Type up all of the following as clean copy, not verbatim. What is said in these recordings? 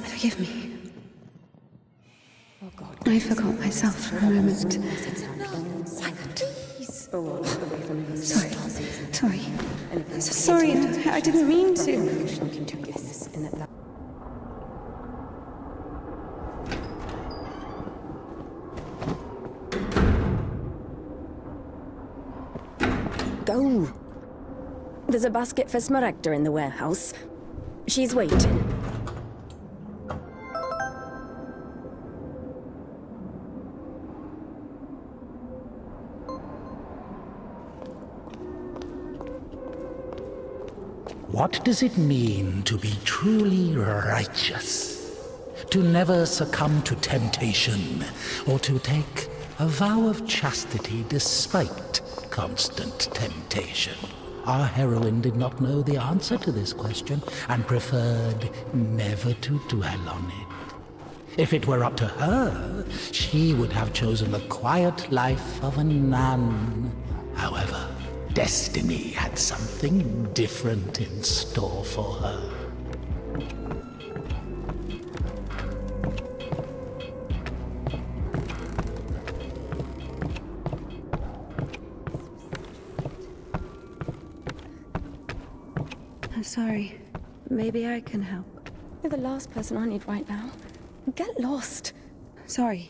Forgive me. I forgot myself for a moment. Sorry. Sorry, I didn't mean to. Go. There's a basket for Smaragda in the warehouse. She's waiting. What does it mean to be truly righteous? To never succumb to temptation, or to take a vow of chastity despite constant temptation? Our heroine did not know the answer to this question and preferred never to dwell on it. If it were up to her, she would have chosen the quiet life of a nun. However, destiny had something different in store for her. I'm sorry. Maybe I can help. You're the last person I need right now. Get lost. Sorry.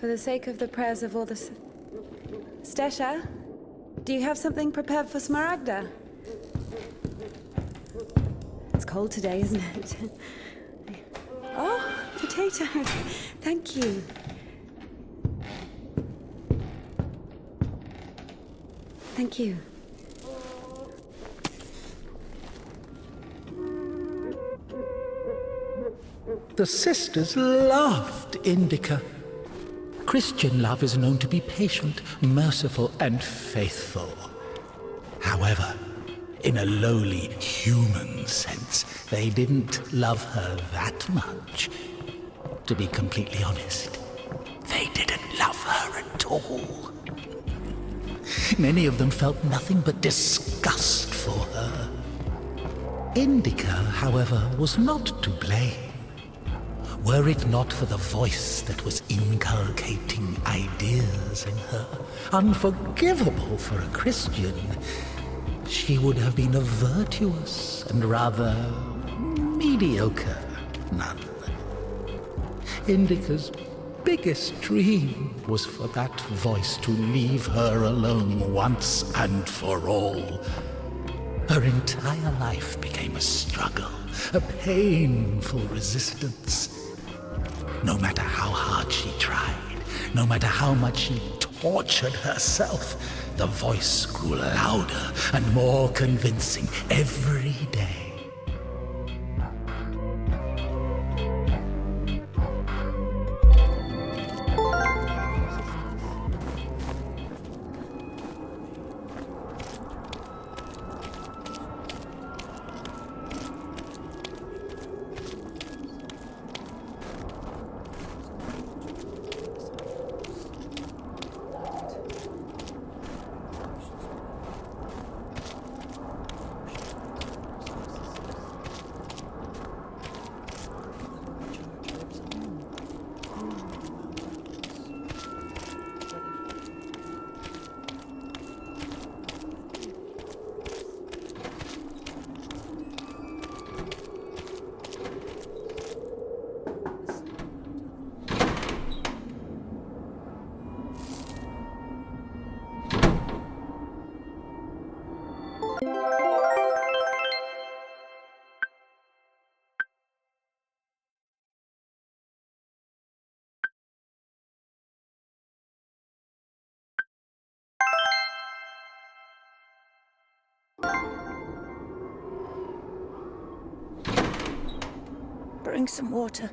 For the sake of the prayers of all the... Stesha, do you have something prepared for Smaragda? It's cold today, isn't it? Oh, potatoes. Thank you. Thank you. The sisters loved Indika. Christian love is known to be patient, merciful, and faithful. However, in a lowly human sense, they didn't love her that much. To be completely honest, they didn't love her at all. Many of them felt nothing but disgust for her. Indika, however, was not to blame. Were it not for the voice that was inculcating ideas in her, unforgivable for a Christian, she would have been a virtuous and rather mediocre nun. Indika's biggest dream was for that voice to leave her alone once and for all. Her entire life became a struggle, a painful resistance. No matter how hard she tried, no matter how much she tortured herself, the voice grew louder and more convincing every day. Bring some water.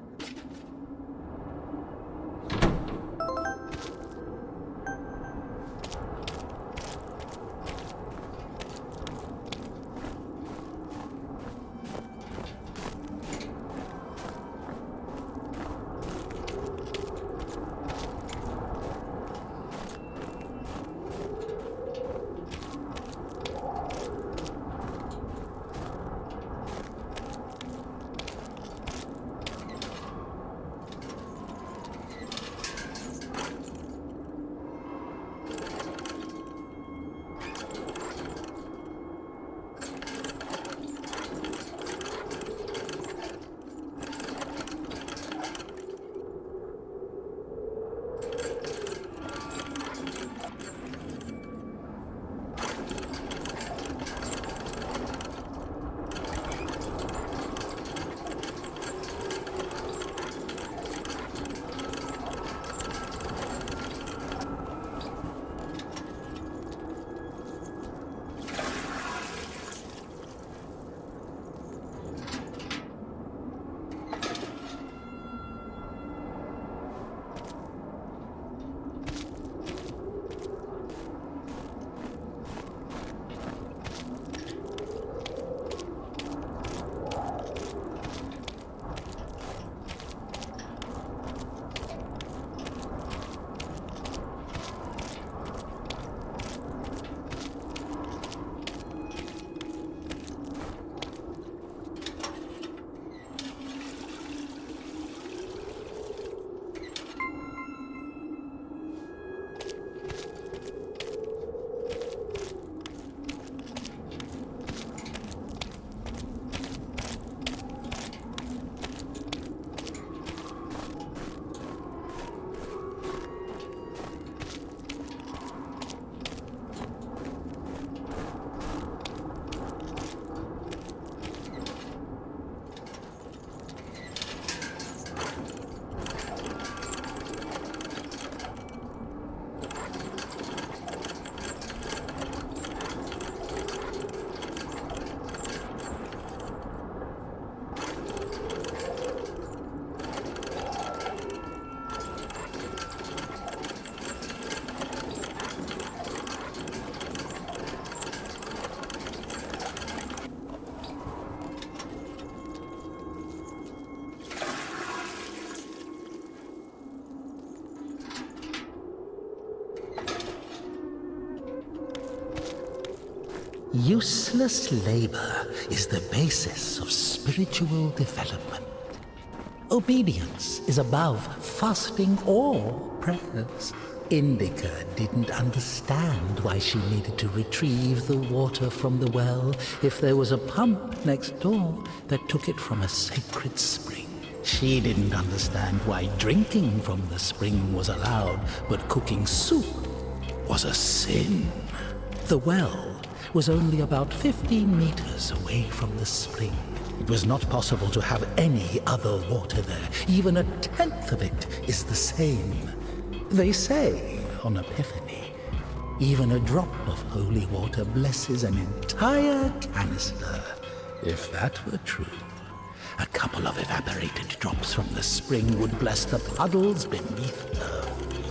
Useless labor is the basis of spiritual development. Obedience is above fasting or prayers. Indika didn't understand why she needed to retrieve the water from the well if there was a pump next door that took it from a sacred spring. She didn't understand why drinking from the spring was allowed, but cooking soup was a sin. The well was only about 15 meters away from the spring. It was not possible to have any other water there. Even a tenth of it is the same. They say, on Epiphany, even a drop of holy water blesses an entire canister. If that were true, a couple of evaporated drops from the spring would bless the puddles beneath her feet.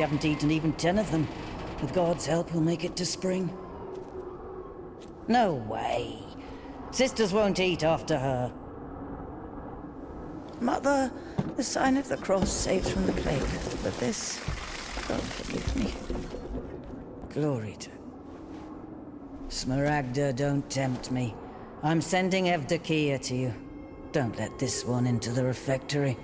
You haven't eaten even 10 of them. With God's help, we'll make it to spring. No way. Sisters won't eat after her. Mother, the sign of the cross saves from the plague, but this, God forgive me. Glory to... Smaragda, don't tempt me. I'm sending Evdokia to you. Don't let this one into the refectory.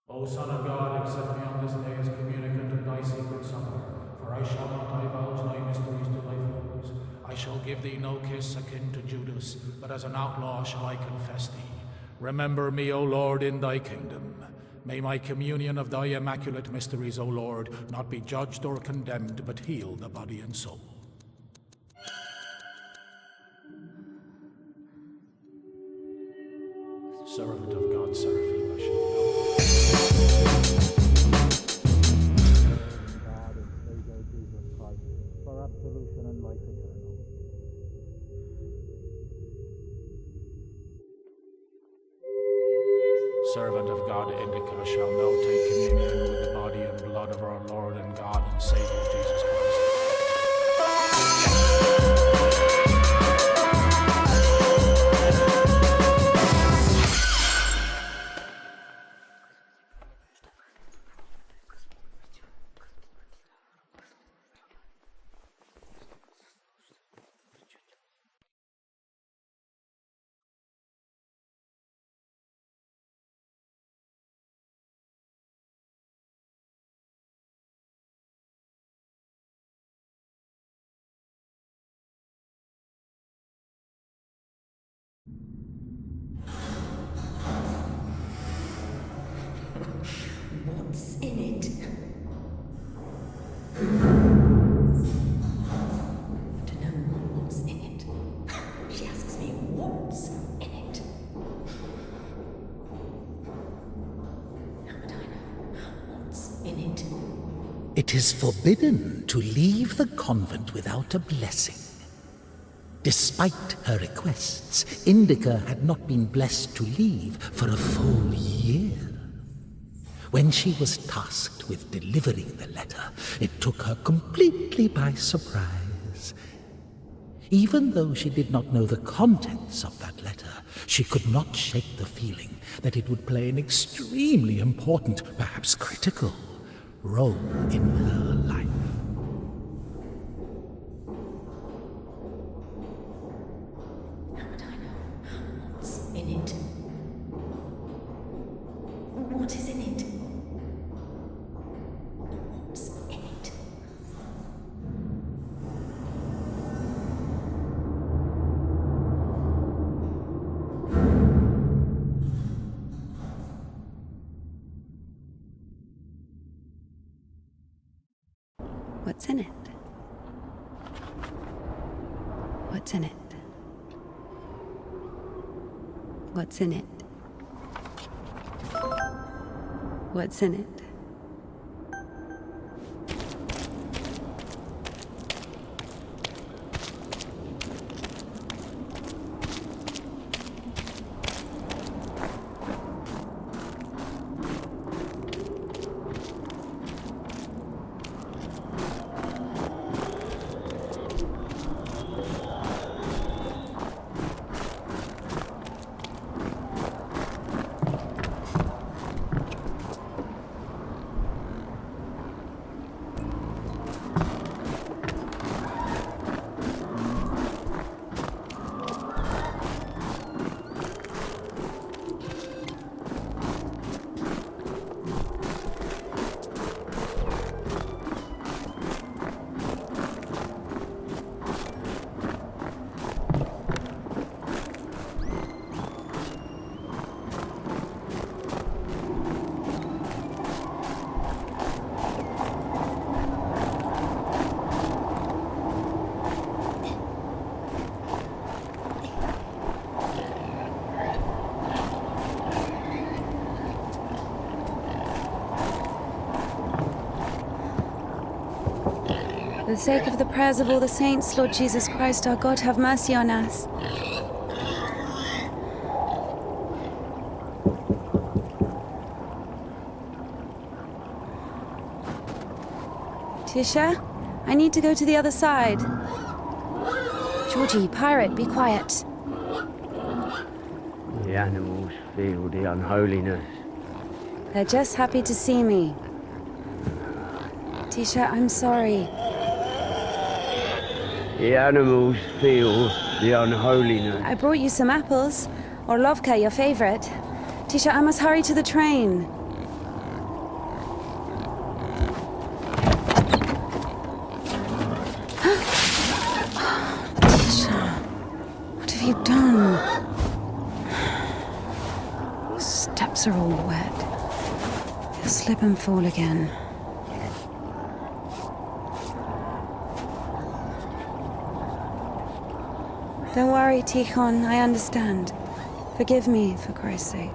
O Son of God, accept me on this day as communicant of thy secret supper, for I shall not divulge thy mysteries to thy foes. I shall give thee no kiss akin to Judas, but as an outlaw shall I confess thee. Remember me, O Lord, in thy kingdom. May my communion of thy immaculate mysteries, O Lord, not be judged or condemned, but heal the body and soul. Servant of God, Seraphim, I shall know. God and Savior Jesus Christ, for absolution and life eternal. Servant of God, Indika, shall now take communion with the body and blood of our Lord and God and Savior Jesus Christ. What's in it? I don't know what's in it. She asks me what's in it. How would I know what's in it? It is forbidden to leave the convent without a blessing. Despite her requests, Indika had not been blessed to leave for a full year. When she was tasked with delivering the letter, it took her completely by surprise. Even though she did not know the contents of that letter, she could not shake the feeling that it would play an extremely important, perhaps critical, role in her life. How would I know what's in it? What is in it? What's in it? What's in it? What's in it? What's in it? What's in it? For the sake of the prayers of all the saints, Lord Jesus Christ, our God, have mercy on us. Tisha, I need to go to the other side. Georgie, pirate, be quiet. The animals feel the unholiness. They're just happy to see me. Tisha, I'm sorry. The animals feel the unholiness. I brought you some apples. Or Lovka, your favorite. Tisha, I must hurry to the train. Tisha, what have you done? The steps are all wet. You'll slip and fall again. Don't worry, Tikhon, I understand. Forgive me, for Christ's sake.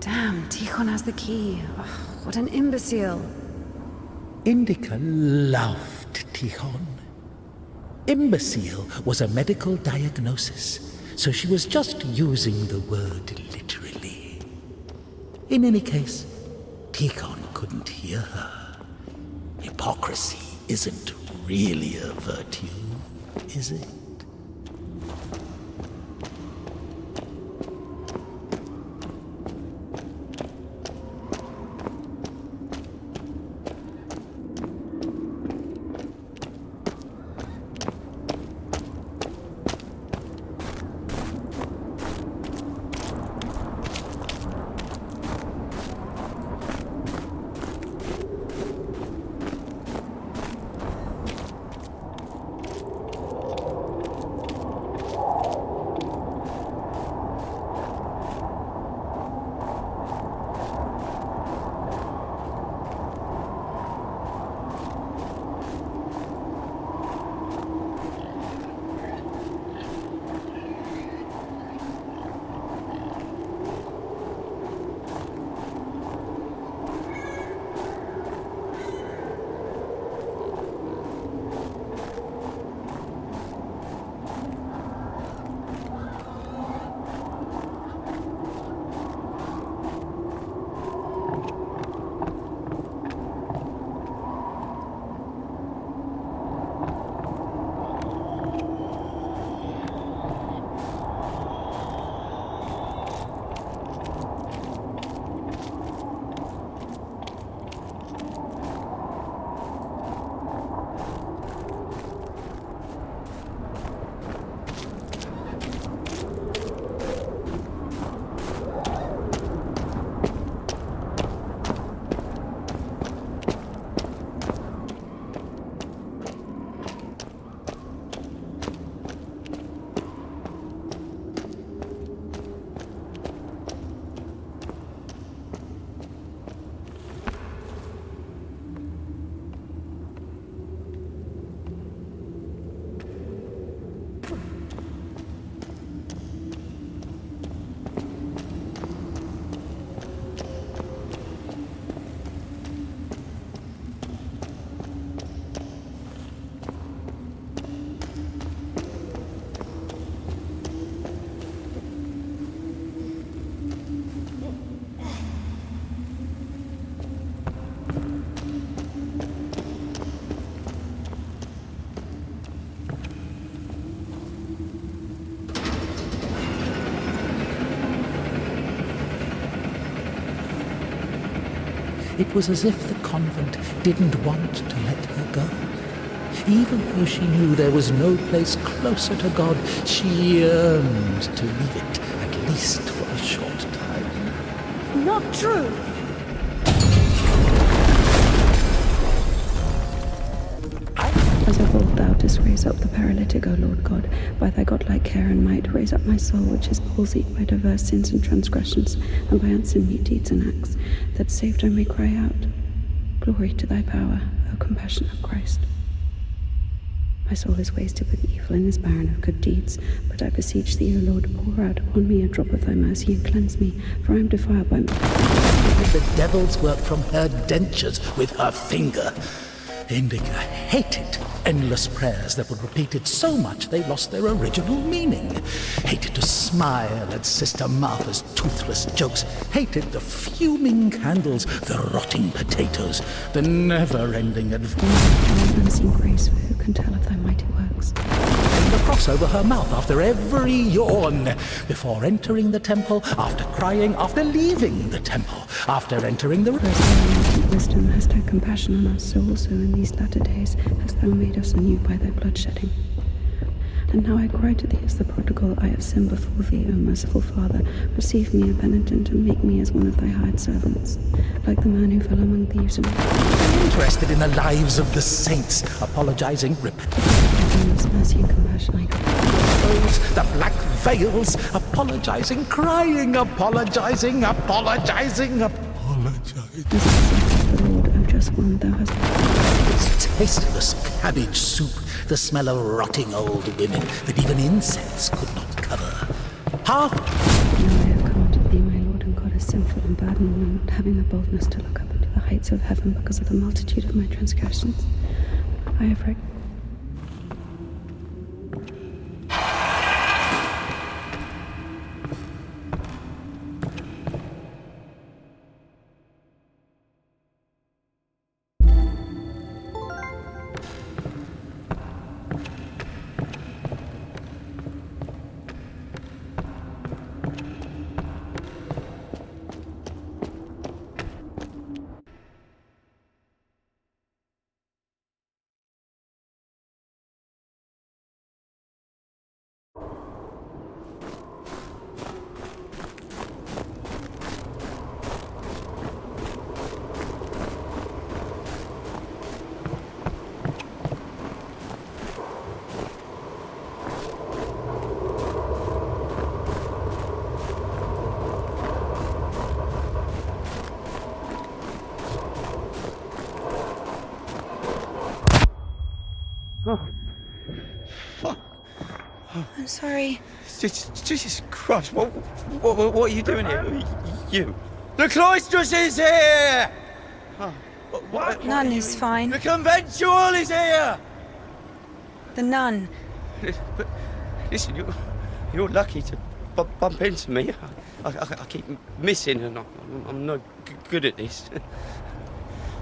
Damn, Tikhon has the key. Ugh, what an imbecile. Indika loved Tikhon. Imbecile was a medical diagnosis, so she was just using the word literally. In any case, Tikhon couldn't hear her. Hypocrisy isn't really a virtue, is it? It was as if the convent didn't want to let her go. Even though she knew there was no place closer to God, she yearned to leave it, at least for a short time. Not true. As of old thou didst raise up the paralytic, O Lord God, by thy godlike care and might, raise up my soul, which is palsied by diverse sins and transgressions, and by unsinmeet deeds and acts, that saved I may cry out, Glory to thy power, O compassionate Christ. My soul is wasted with evil and is barren of good deeds, but I beseech thee, O Lord, pour out upon me a drop of thy mercy and cleanse me, for I am defiled by The devil's work from her dentures with her finger. Indika hated endless prayers that were repeated so much they lost their original meaning. Hated to smile at Sister Martha's toothless jokes. Hated the fuming candles, the rotting potatoes, the never-ending unseen grace, for who can tell of thy mighty works? the cross over her mouth after every yawn, before entering the temple, after crying, after leaving the temple, after entering the Wisdom, hast had compassion on us, so also in these latter days hast thou made us anew by thy bloodshedding. And now I cry to thee as the prodigal, I have sinned before thee, O merciful Father. Receive me a penitent, and make me as one of thy hired servants, like the man who fell among thieves and interested in the lives of the saints, apologizing, mercy and compassion I crave. the black veils, apologizing, crying, apologizing. The Lord, O just one, thou hast This tasteless cabbage soup, the smell of rotting old women that even incense could not cover. Half now I have come to thee, my Lord and God, as sinful and burdened, and not having the boldness to look up into the heights of heaven because of the multitude of my transgressions. I have I'm sorry. Jesus Christ, what are you doing here? You. The cloistress is here! What? Nun is fine. The conventual is here! The nun. But listen, you're lucky to bump into me. I keep missing and I'm no good at this.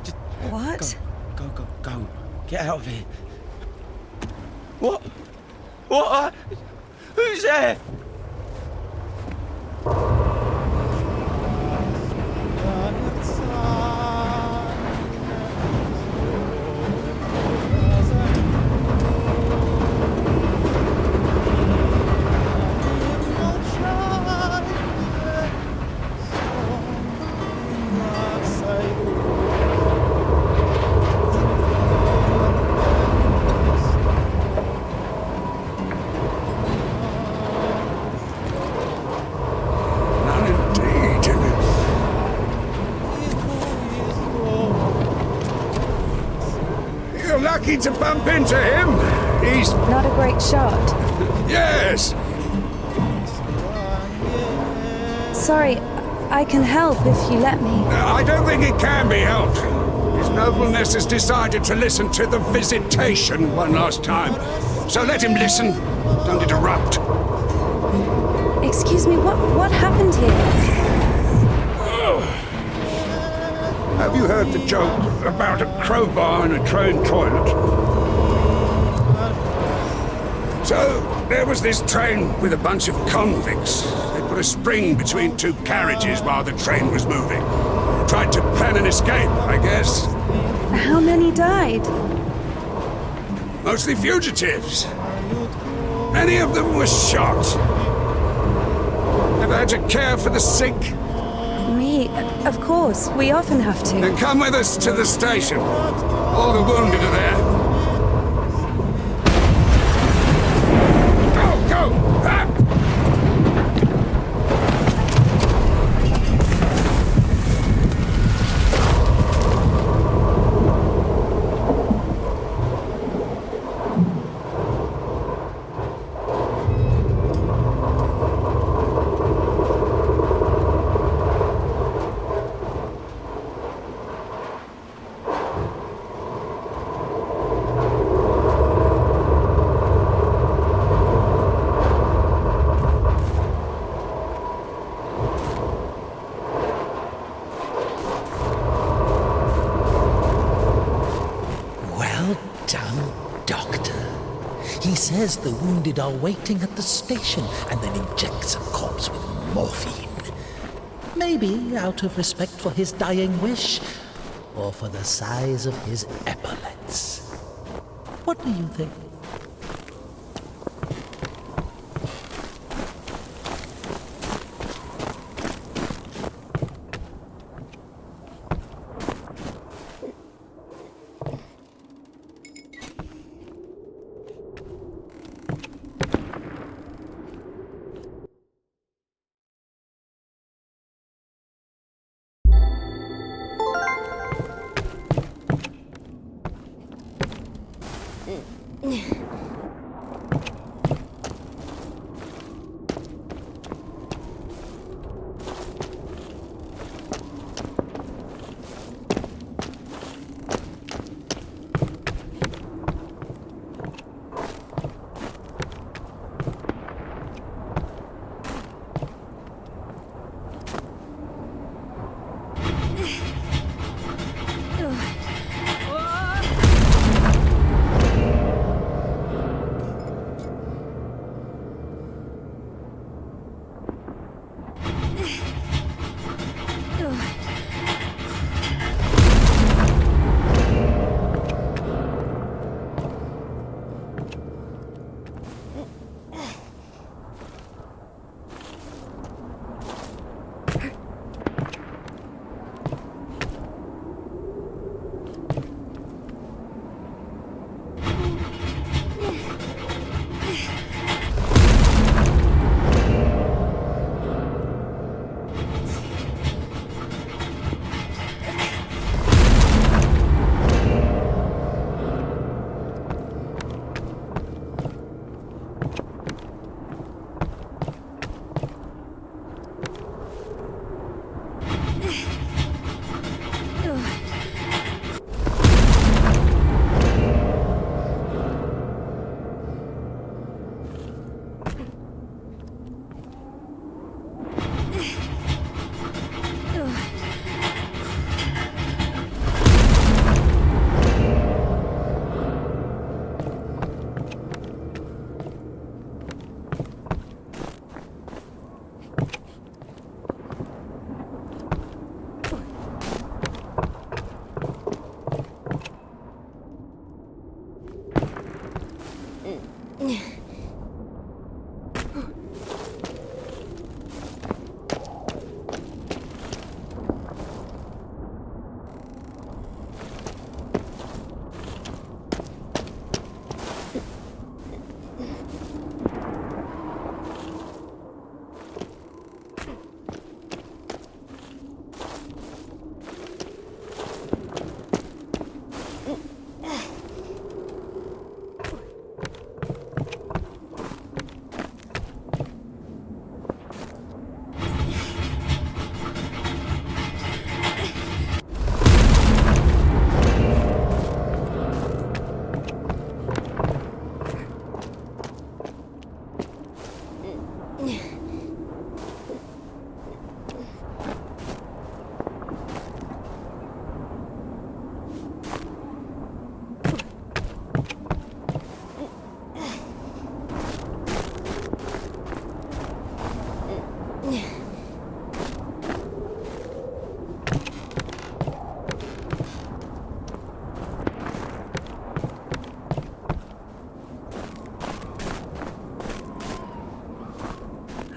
Just What? go. Get out of here. What? What? Who's there? Lucky to bump into him. He's... Not a great shot. Yes! Sorry, I can help if you let me. I don't think it can be helped. His nobleness has decided to listen to the visitation one last time. So let him listen. Don't interrupt. Excuse me, what happened here? Have you heard the joke about a crowbar in a train toilet? So, there was this train with a bunch of convicts. They put a spring between two carriages while the train was moving. tried to plan an escape, I guess. How many died? Mostly fugitives. Many of them were shot. Ever had to care for the sick? Me? Of course. We often have to. Then come with us to the station. All the wounded are there. Go, go! Ah! He says the wounded are waiting at the station and then injects a corpse with morphine. Maybe out of respect for his dying wish, or for the size of his epaulets. What do you think?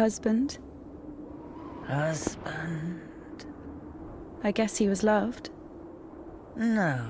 husband? Husband? I guess he was loved. No.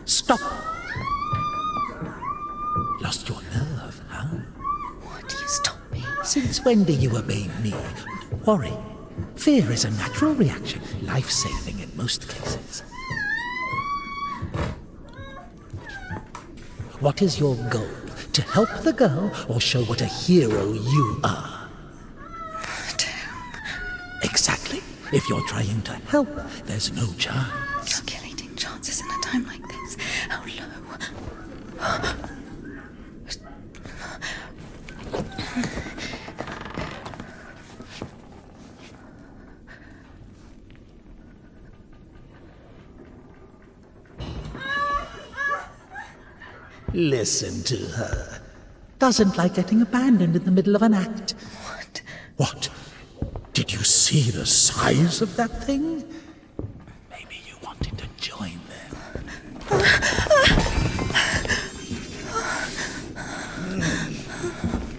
Stop! Lost your nerve, huh? What? You stop me. Since when do you obey me? Don't worry. Fear is a natural reaction, life-saving in most cases. What is your goal? To help the girl or show what a hero you are? Exactly. If you're trying to help, there's no chance. You're killing chances in a time like this. How low? Listen to her. Doesn't like getting abandoned in the middle of an act. What? What? Did you see the size of that thing? Maybe you wanted to join them.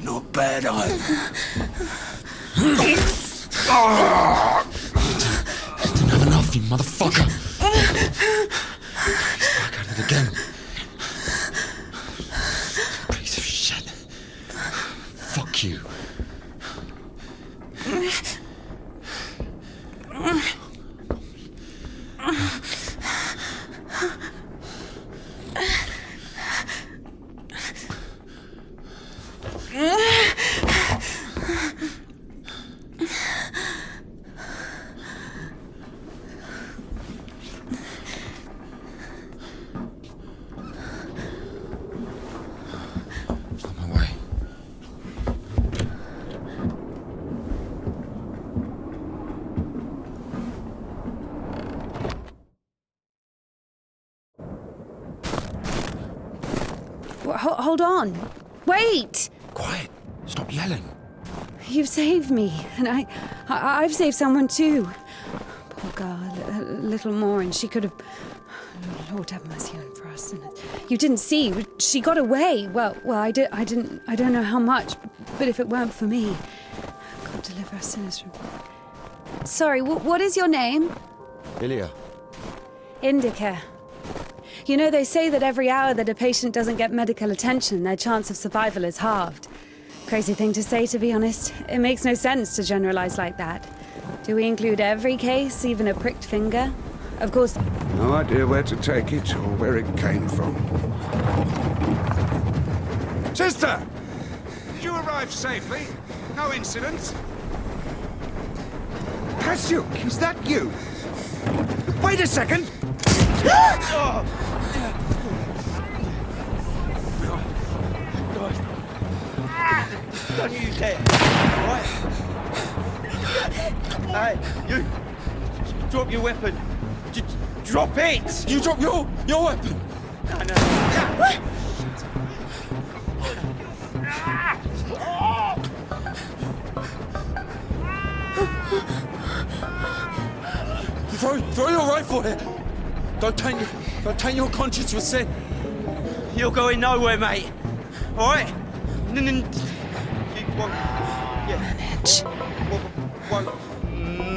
Not bad either. Didn't have enough, you motherfucker. He's back at it again. Piece of shit. Fuck you. On my way. Hold on. Wait! Quiet. Stop yelling. You've saved me, and I've saved someone too. Poor girl, a little more, and she could have. Lord have mercy on for us. And you didn't see. She got away. Well, I didn't. I don't know how much, but if it weren't for me, God deliver us sinners from. Sorry. What is your name? Ilya. Indika. You know, they say that every hour that a patient doesn't get medical attention, their chance of survival is halved. Crazy thing to say, to be honest. It makes no sense to generalize like that. Do we include every case, even a pricked finger? Of course. No idea where to take it or where it came from. Sister! Did you arrive safely? No incidents? Kasyuk, is that you? Wait a second! Don't you dare! Right? Hey, you! Drop your weapon! Drop it! You drop your weapon! No. Throw your rifle here! Don't taint your conscience with sin. You're going nowhere, mate. All right? Manage. Won't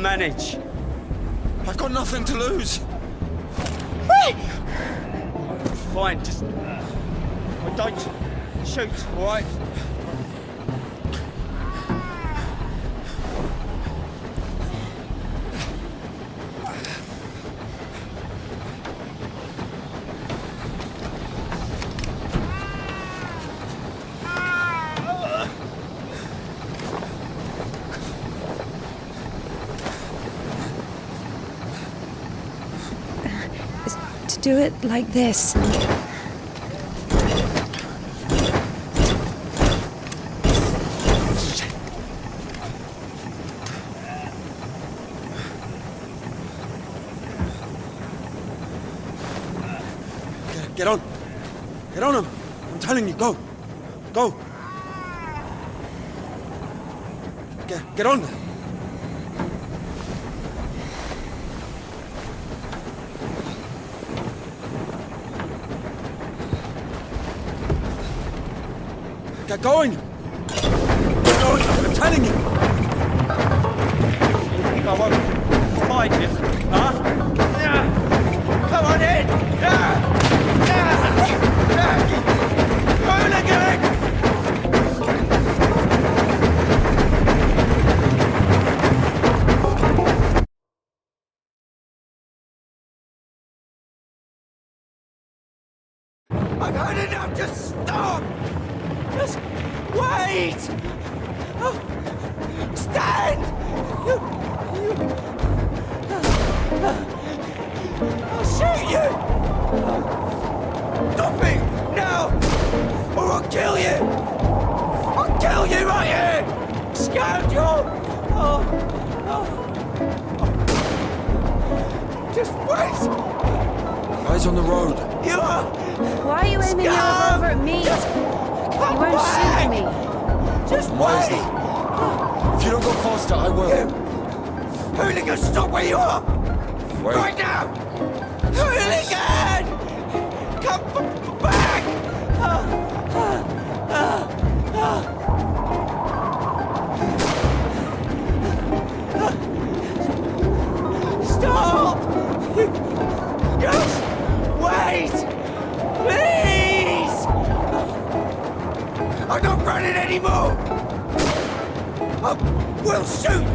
manage. I've got nothing to lose. fine. Just don't shoot, all right? To do it like this. Get on. Get on him. I'm telling you, go. Go. Get on there. Get going! Get going! I'm telling you! You think I won't find you? Huh? Yeah. Come on in! Yeah. Hooligan! I've had enough! Just stop! Just wait! Oh, stand! I'll shoot you! Stop it! Now! Or I'll kill you! I'll kill you right here! Scoundrel! Just wait! Eyes on the road. You are... Why are you aiming your revolver at me? Come You won't back! shoot me. Just Why is wait! that? If you don't go faster, I will. Hooligan, stop where you are! Wait. Right now! Hooligan! Come back! Stop! Just wait! Please! I'm not running anymore! I will shoot!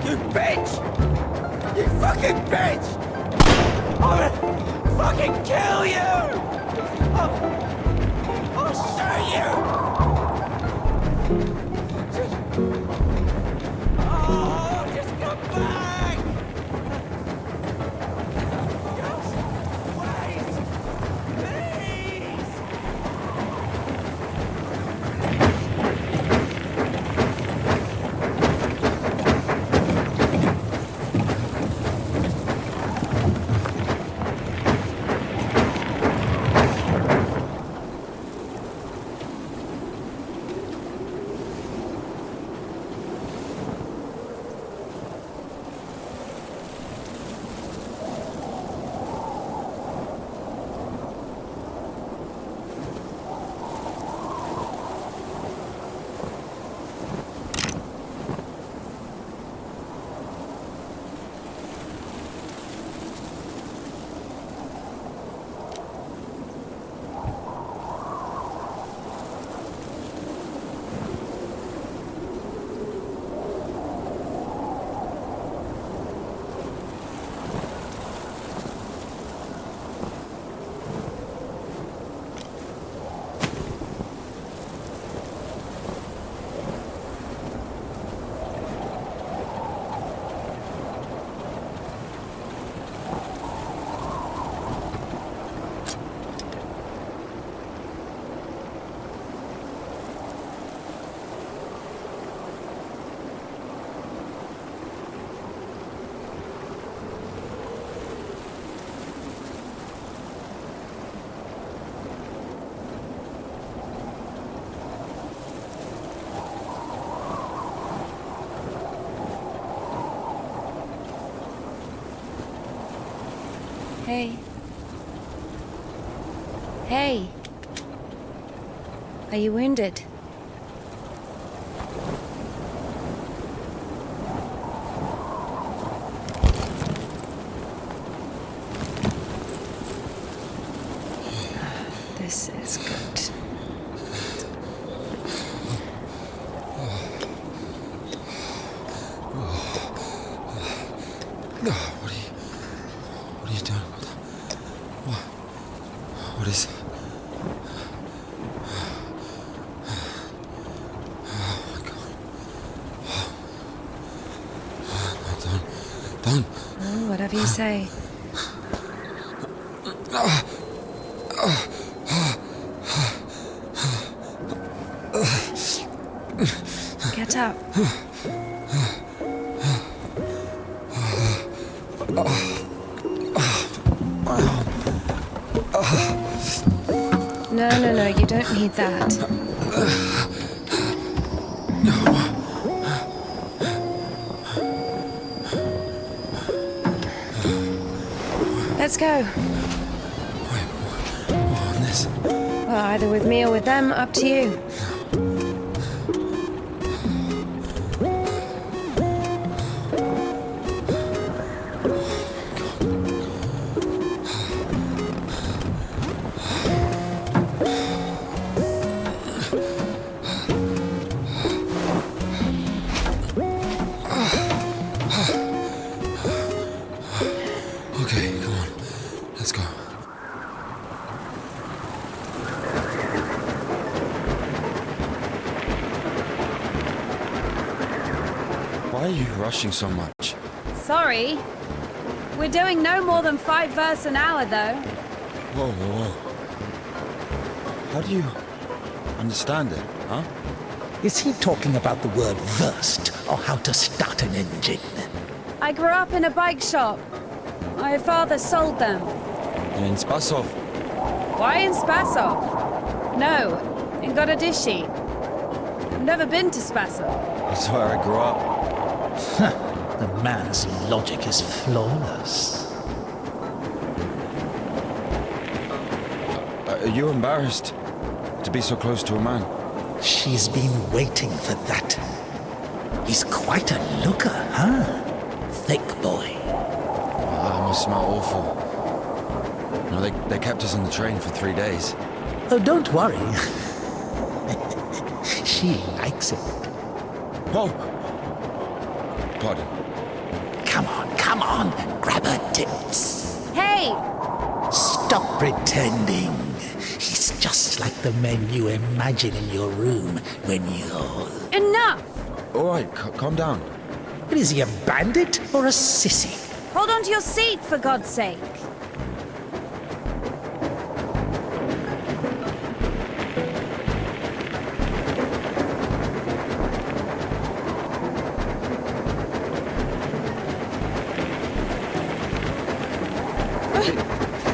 You bitch! You fucking bitch! I'm gonna fucking kill you! I'll shoot you! Just come back! Just wait! Please! Hey. Hey. Are you wounded? This is good. What are you doing? What is... Oh my God. No, don't. Oh, whatever you say. Get up. No, you don't need that. Let's go. Wait, what on this? Well, either with me or with them, up to you. Okay, come on. Let's go. Why are you rushing so much? Sorry. We're doing no more than 5 verses an hour, though. Whoa. How do you understand it, huh? Is he talking about the word versed or how to start an engine? I grew up in a bike shop. My father sold them. In Spasov. Why in Spasov? No, in Gorodishi. I've never been to Spasov. That's where I grew up. The man's logic is flawless. Are you embarrassed to be so close to a man? She's been waiting for that. He's quite a looker, huh? Thick boy. That must smell awful. No, they kept us on the train for 3 days. Oh, don't worry. She likes it. Whoa! Pardon. Come on, grab her tits. Hey! Stop pretending. He's just like the men you imagine in your room when you're... Enough! All right, calm down. Is he a bandit or a sissy? Hold on to your seat, for God's sake.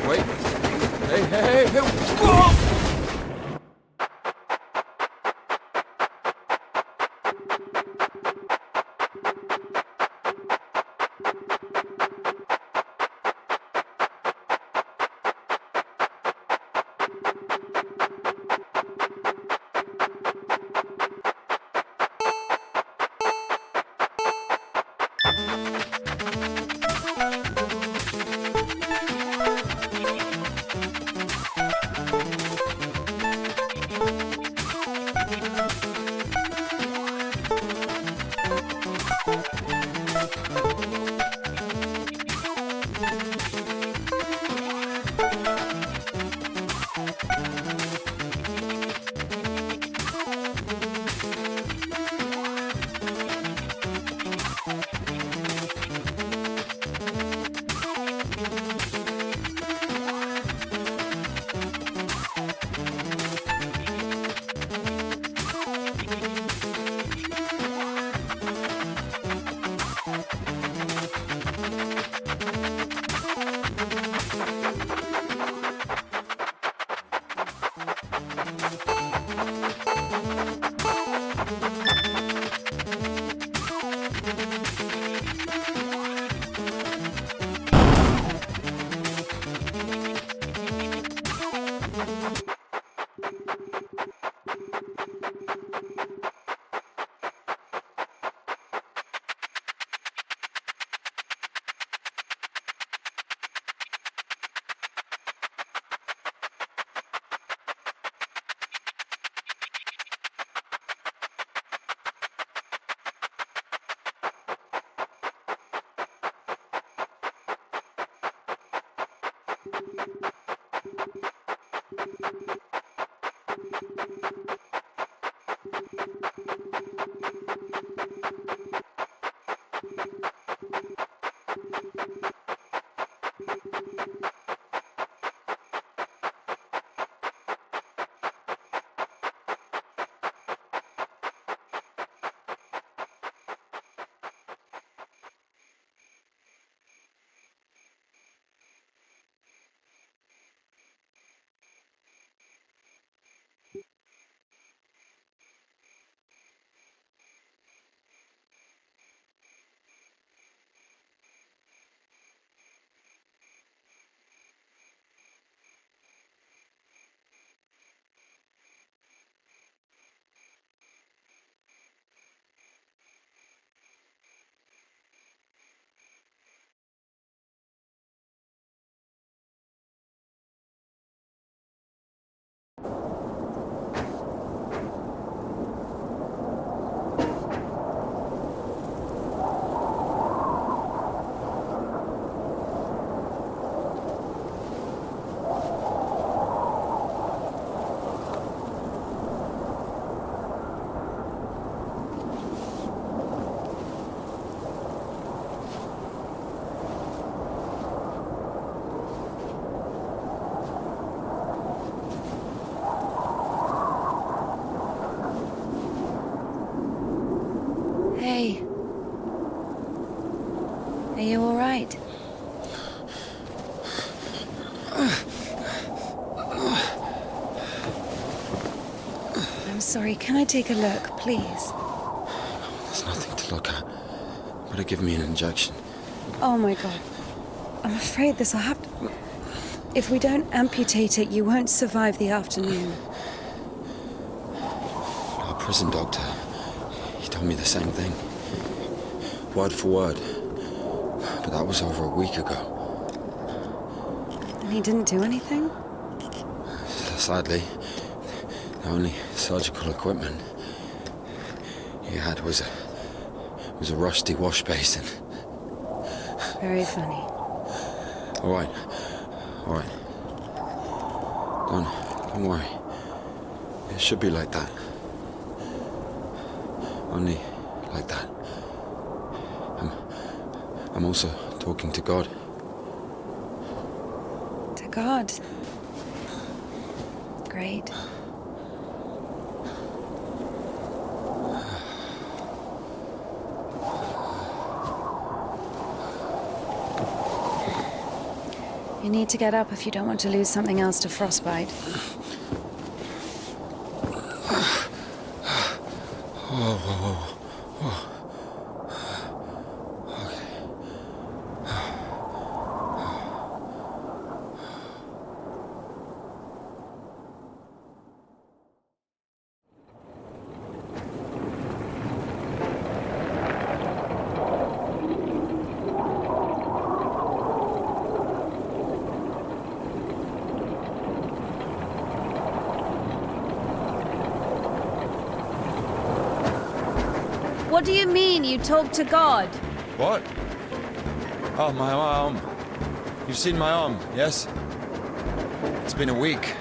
Wait. Hey. Whoa! sorry. Can I take a look, please? There's nothing to look at. Better give me an injection. Oh my god. I'm afraid this'll have to... If we don't amputate it, you won't survive the afternoon. Our prison doctor, he told me the same thing. Word for word. But that was over a week ago. And he didn't do anything? Sadly, the only surgical equipment he had was a rusty wash basin. Very funny. All right. Don't worry. It should be like that. Only like that. I'm also talking to God. To God. Great. You need to get up if you don't want to lose something else to frostbite. What do you mean, you talk to God? What? Oh, my arm. You've seen my arm, yes? It's been a week.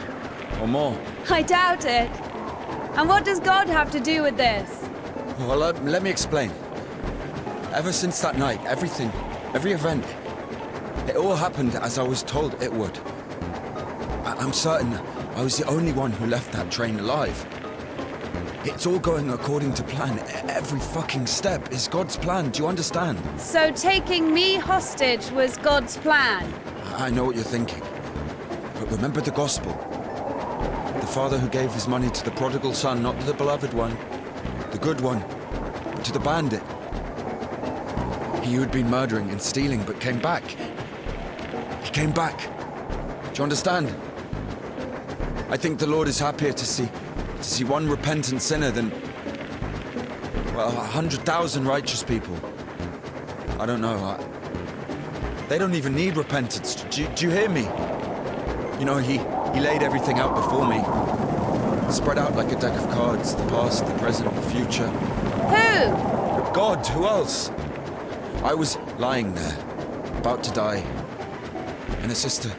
Or more. I doubt it. And what does God have to do with this? Well, let me explain. Ever since that night, everything, every event, it all happened as I was told it would. I'm certain I was the only one who left that train alive. It's all going according to plan. Every fucking step is God's plan. Do you understand? So taking me hostage was God's plan? I know what you're thinking. But remember the gospel. The father who gave his money to the prodigal son, not to the beloved one, the good one, but to the bandit. He who had been murdering and stealing but came back. He came back. Do you understand? I think the Lord is happier to see one repentant sinner than, well, 100,000 righteous people. I don't know. They don't even need repentance. Do you hear me? You know, he laid everything out before me. Spread out like a deck of cards. The past, the present, the future. Who? God, who else? I was lying there, about to die. And a sister,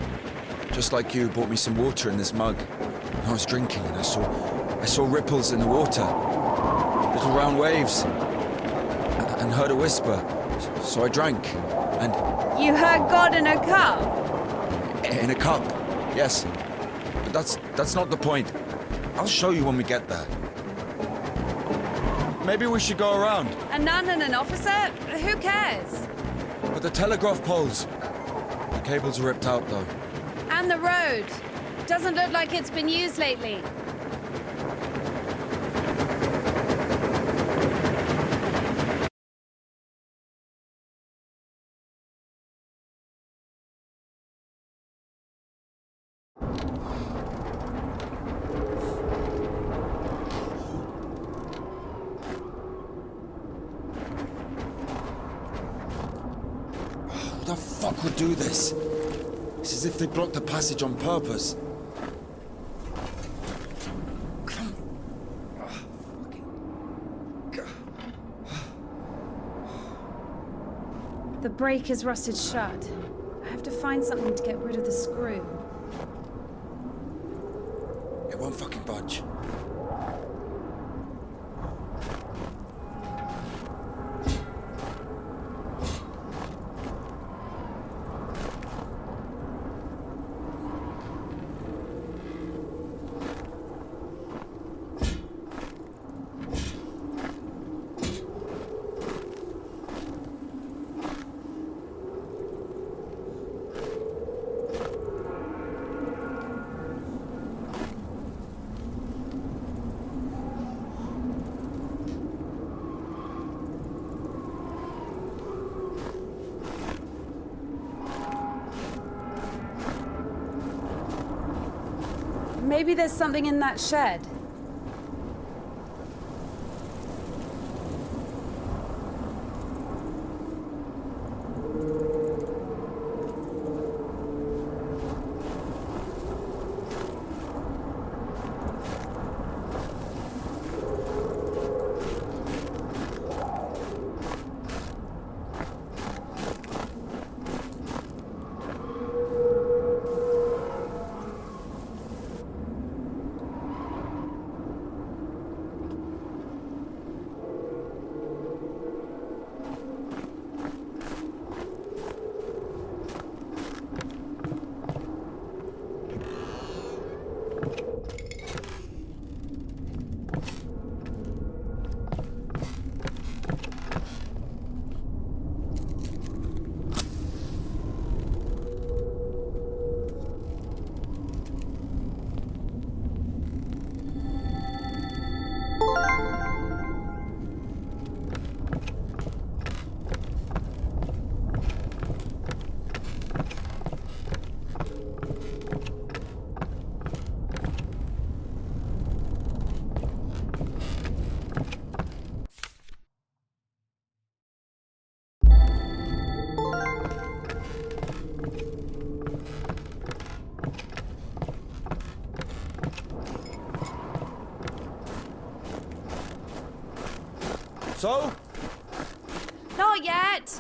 just like you, brought me some water in this mug. And I was drinking and I saw ripples in the water. Little round waves. And heard a whisper. So I drank. And... You heard God in a cup? In a cup, yes. But that's not the point. I'll show you when we get there. Maybe we should go around. A nun and an officer? Who cares? But the telegraph poles. The cables are ripped out, though. And the road. Doesn't look like it's been used lately. Who the fuck would do this? It's as if they blocked the passage on purpose. The brake is rusted shut. I have to find something to get rid of the screw. It won't fucking budge. Maybe there's something in that shed. So? Not yet!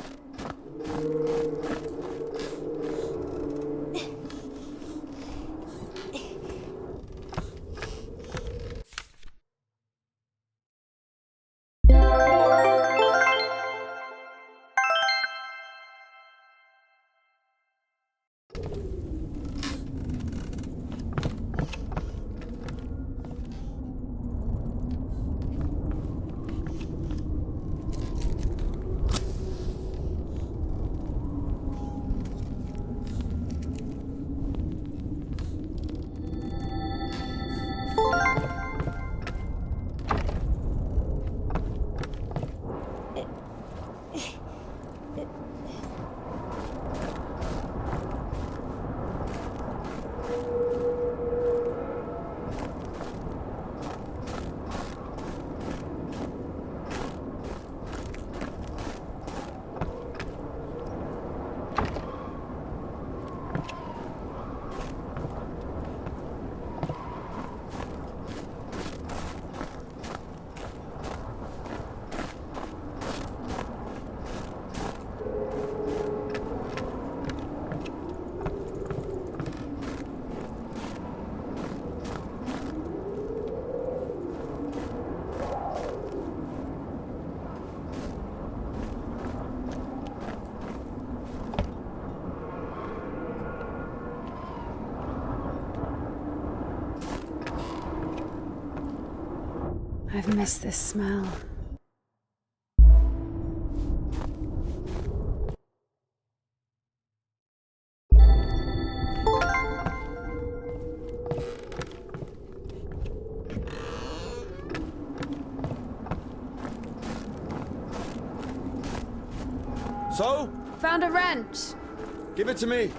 I've missed this smell. So? Found a wrench. Give it to me.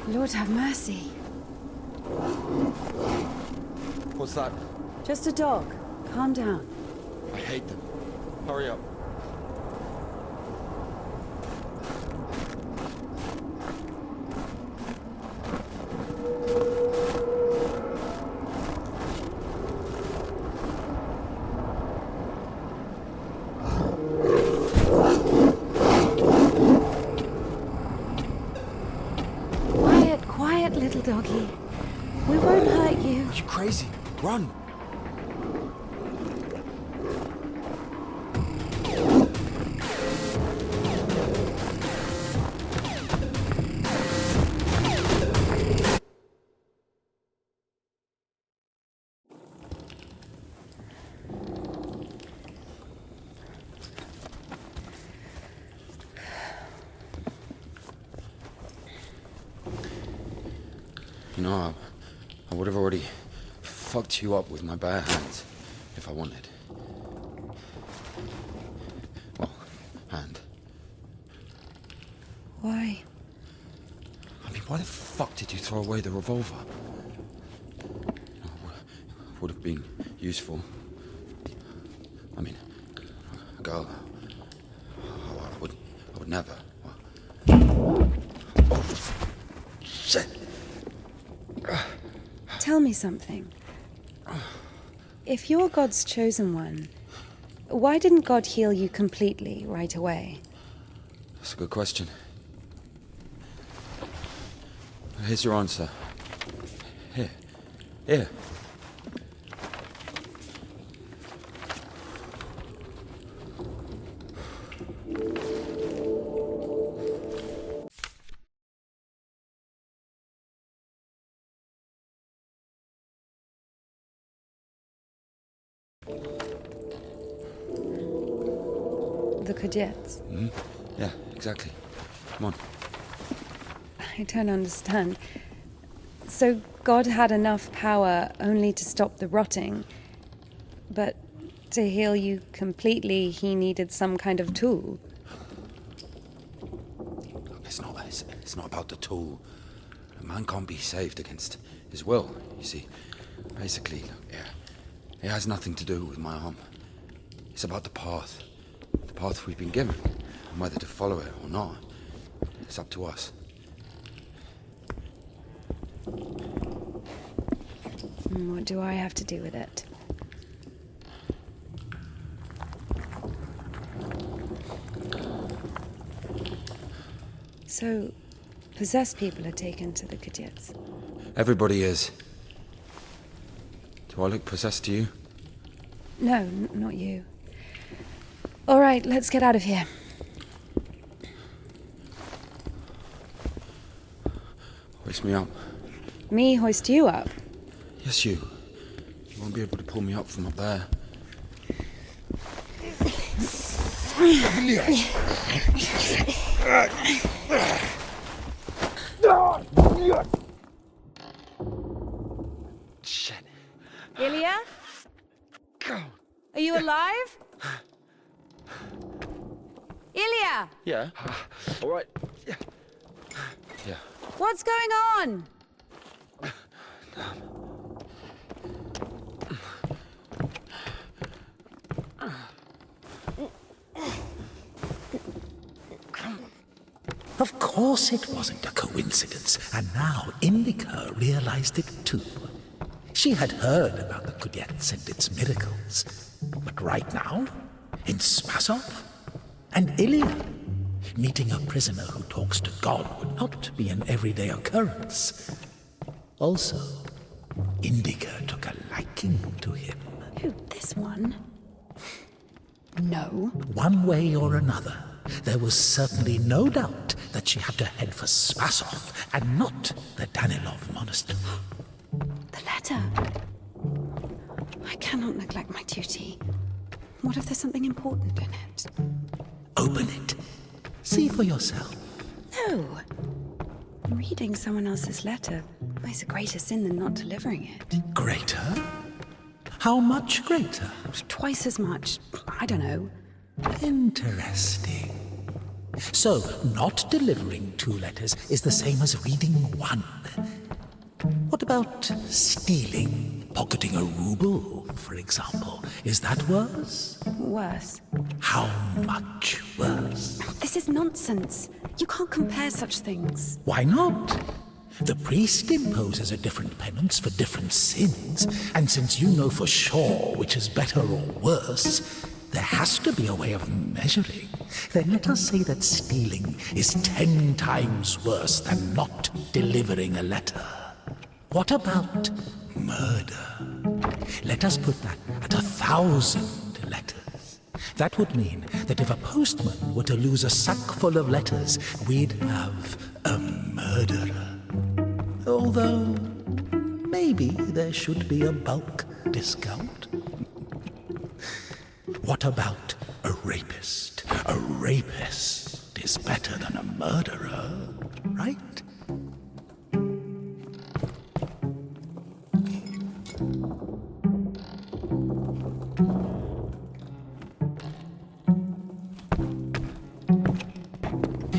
Lord have mercy. What's that? Just a dog. Calm down. I hate them. Hurry up. doggy. We won't hurt you. Are you crazy? Run! You know, I would have already fucked you up with my bare hands if I wanted. Well, hand. Why? I mean, why the fuck did you throw away the revolver? Would have been useful. I mean, a girl. I would never. Oh, shit. Tell me something. If you're God's chosen one, why didn't God heal you completely right away? That's a good question. Here's your answer. Here. The Kudets. Mm-hmm. Yeah, exactly. Come on. I don't understand. So God had enough power only to stop the rotting, but to heal you completely, he needed some kind of tool. It's not about the tool. A man can't be saved against his will, you see. Basically, it has nothing to do with my arm. It's about the path. The path we've been given. And whether to follow it or not, it's up to us. What do I have to do with it? So, possessed people are taken to the Kudets. Everybody is. Do I look possessed to you? No, not you. All right, let's get out of here. Hoist me up. Me hoist you up? Yes, you. You won't be able to pull me up from up there. Shit. Ilya? Are you alive? Ilya! Yeah. All right. Yeah. Yeah. What's going on? Of course it wasn't a coincidence, and now Indika realized it too. She had heard about the Kudets and its miracles, but right now, in Spasov, and Ilya, meeting a prisoner who talks to God would not be an everyday occurrence. Also, Indika took a liking to him. Who, this one? No. One way or another, there was certainly no doubt that she had to head for Spasov and not the Danilov monastery. The letter. I cannot neglect my duty. What if there's something important in it? Open it. See for yourself. No. Reading someone else's letter is a greater sin than not delivering it. Greater? How much greater? Twice as much. I don't know. Interesting. So, not delivering 2 letters is the same as reading 1. What about stealing, pocketing a ruble, for example? Is that worse? Worse. How much worse? This is nonsense. You can't compare such things. Why not? The priest imposes a different penance for different sins, and since you know for sure which is better or worse, there has to be a way of measuring. Then let us say that stealing is 10 times worse than not delivering a letter. What about murder? Let us put that at 1,000 letters. That would mean that if a postman were to lose a sack full of letters, we'd have a murderer. Although, maybe there should be a bulk discount. What about a rapist? A rapist is better than a murderer, right?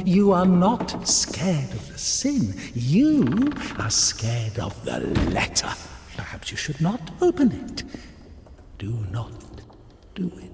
You are not scared of the sin. You are scared of the letter. Perhaps you should not open it. Do not do it.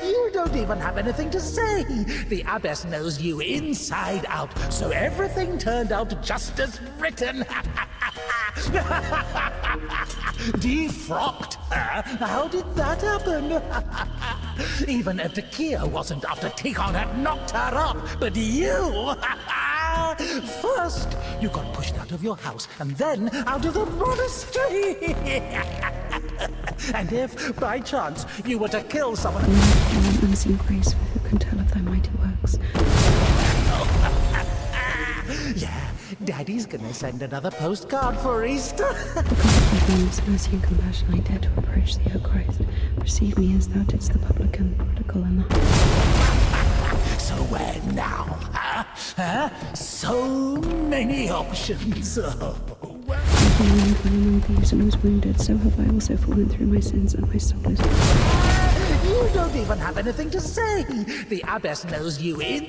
You don't even have anything to say. The abbess knows you inside out, so everything turned out just as written. Defrocked her? How did that happen? Even if Takia wasn't after Tikon had knocked her up, but you... First, you got pushed out of your house, and then out of the monastery. And if, by chance, you were to kill someone... An unseen grace, for who can tell of thy mighty works? Yeah, Daddy's gonna send another postcard for Easter. Because of thy boundless mercy and compassion, I dare to approach thee, O Christ. Receive me as thou didst the publican, prodigal, and the... So where now, huh? So many options. Oh. I fell among thieves and was wounded, so have I also fallen through my sins, and my soul is... You don't even have anything to say. The abbess knows you in...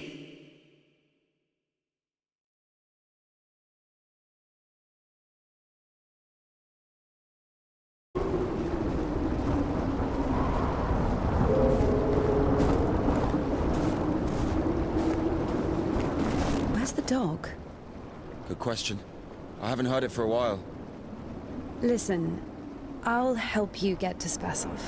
Where's the dog? Good question. I haven't heard it for a while. Listen, I'll help you get to Spasov.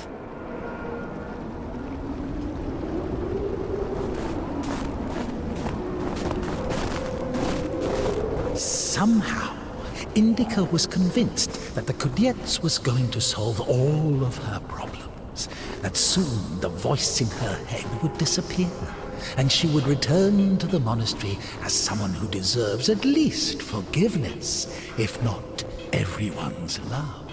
Somehow, Indika was convinced that the Kudiets was going to solve all of her problems. That soon the voice in her head would disappear, and she would return to the monastery as someone who deserves at least forgiveness, if not everyone's love.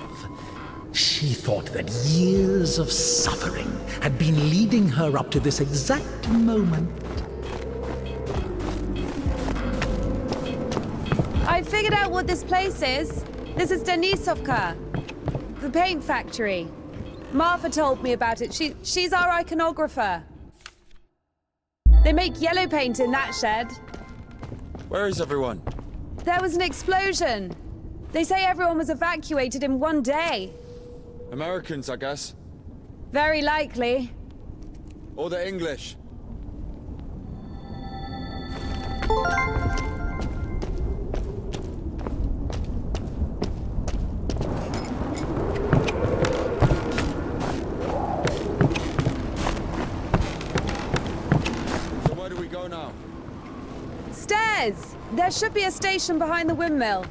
She thought that years of suffering had been leading her up to this exact moment. I figured out what this place is. This is Denisovka, the paint factory. Martha told me about it. She's our iconographer. They make yellow paint in that shed. Where is everyone? There was an explosion. They say everyone was evacuated in one day. Americans, I guess. Very likely. Or the English. So where do we go now? Stairs! There should be a station behind the windmill.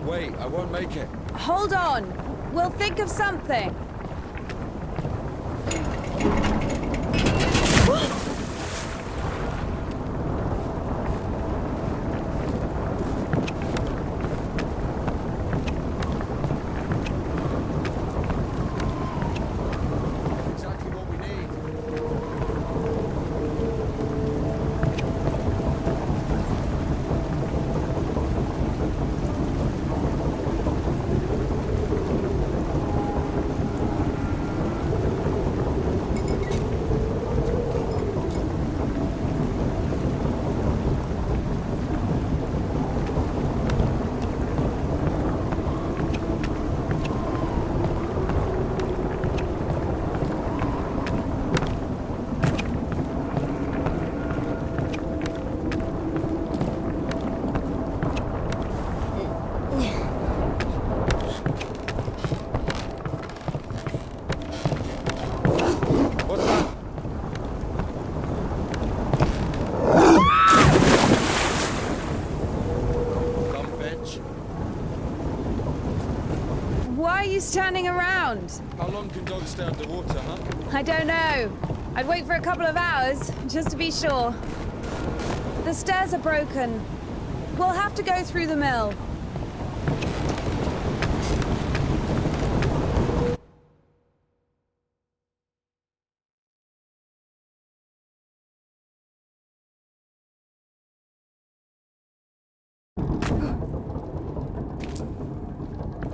Wait, I won't make it. Hold on. We'll think of something. keeps turning around. How long can dogs stay underwater, huh? I don't know. I'd wait for a couple of hours, just to be sure. The stairs are broken. We'll have to go through the mill.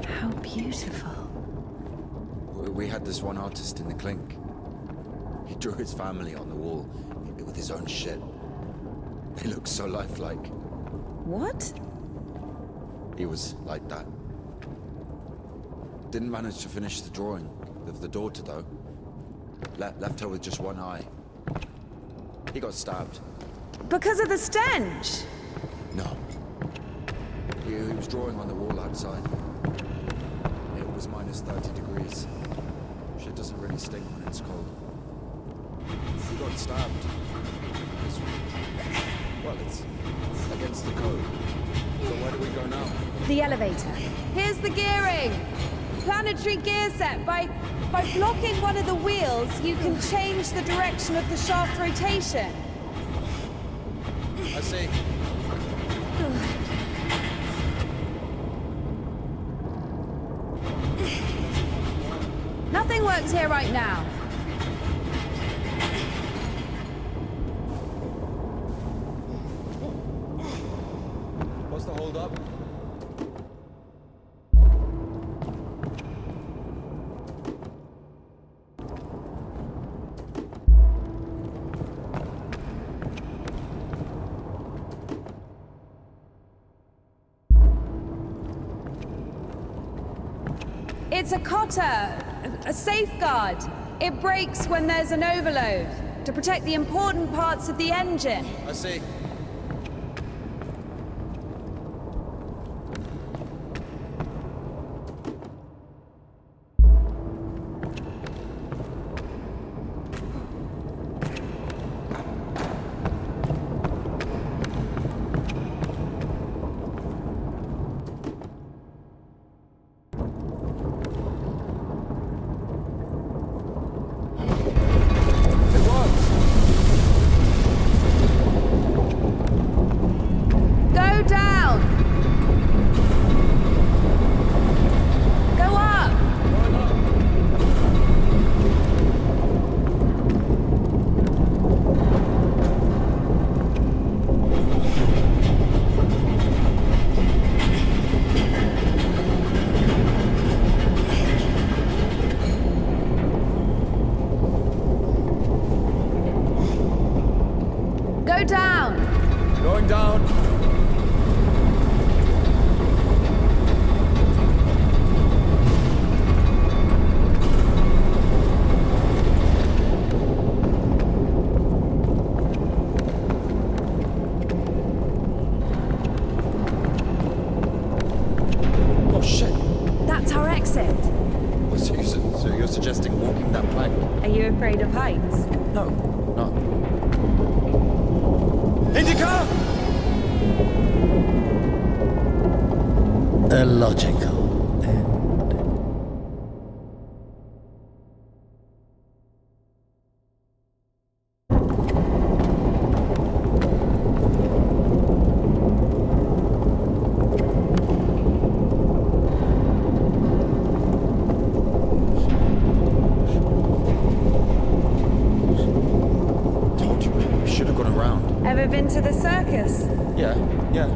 How beautiful. We had this one artist in the clink. He drew his family on the wall with his own shit. They look so lifelike. What? He was like that. Didn't manage to finish the drawing of the daughter, though. Left her with just one eye. He got stabbed. Because of the stench? No. He was drawing on the wall outside. It was minus 30 degrees. Shit doesn't really sting when it's cold. He got stabbed. Well, it's against the code. So where do we go now? The elevator. Here's the gearing. Planetary gear set. By blocking one of the wheels, you can change the direction of the shaft rotation. I see. Nothing works here right now. What's the hold up? It's a cotter, a safeguard. It breaks when there's an overload, to protect the important parts of the engine. I see. Go down! Go up! Go down! Going down. Oh shit. That's our exit. So you're suggesting walking that plank? Are you afraid of heights? No. No. Indika! A logical end. Told you, we should have gone around. Ever been to the circus? Yeah, yeah.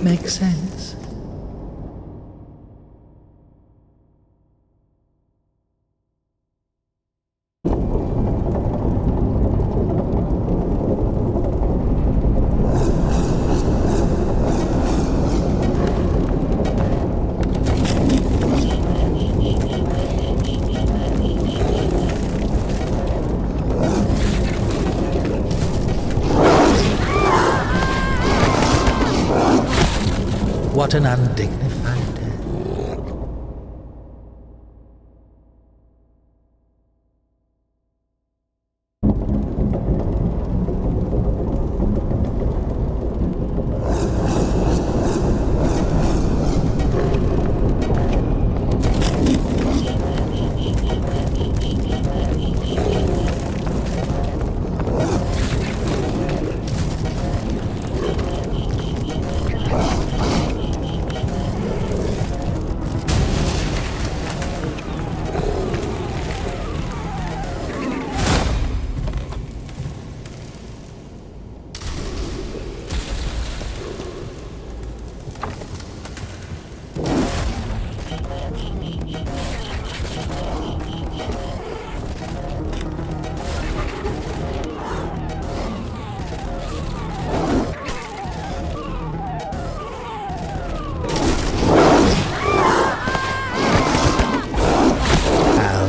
Makes sense. what an undignified death.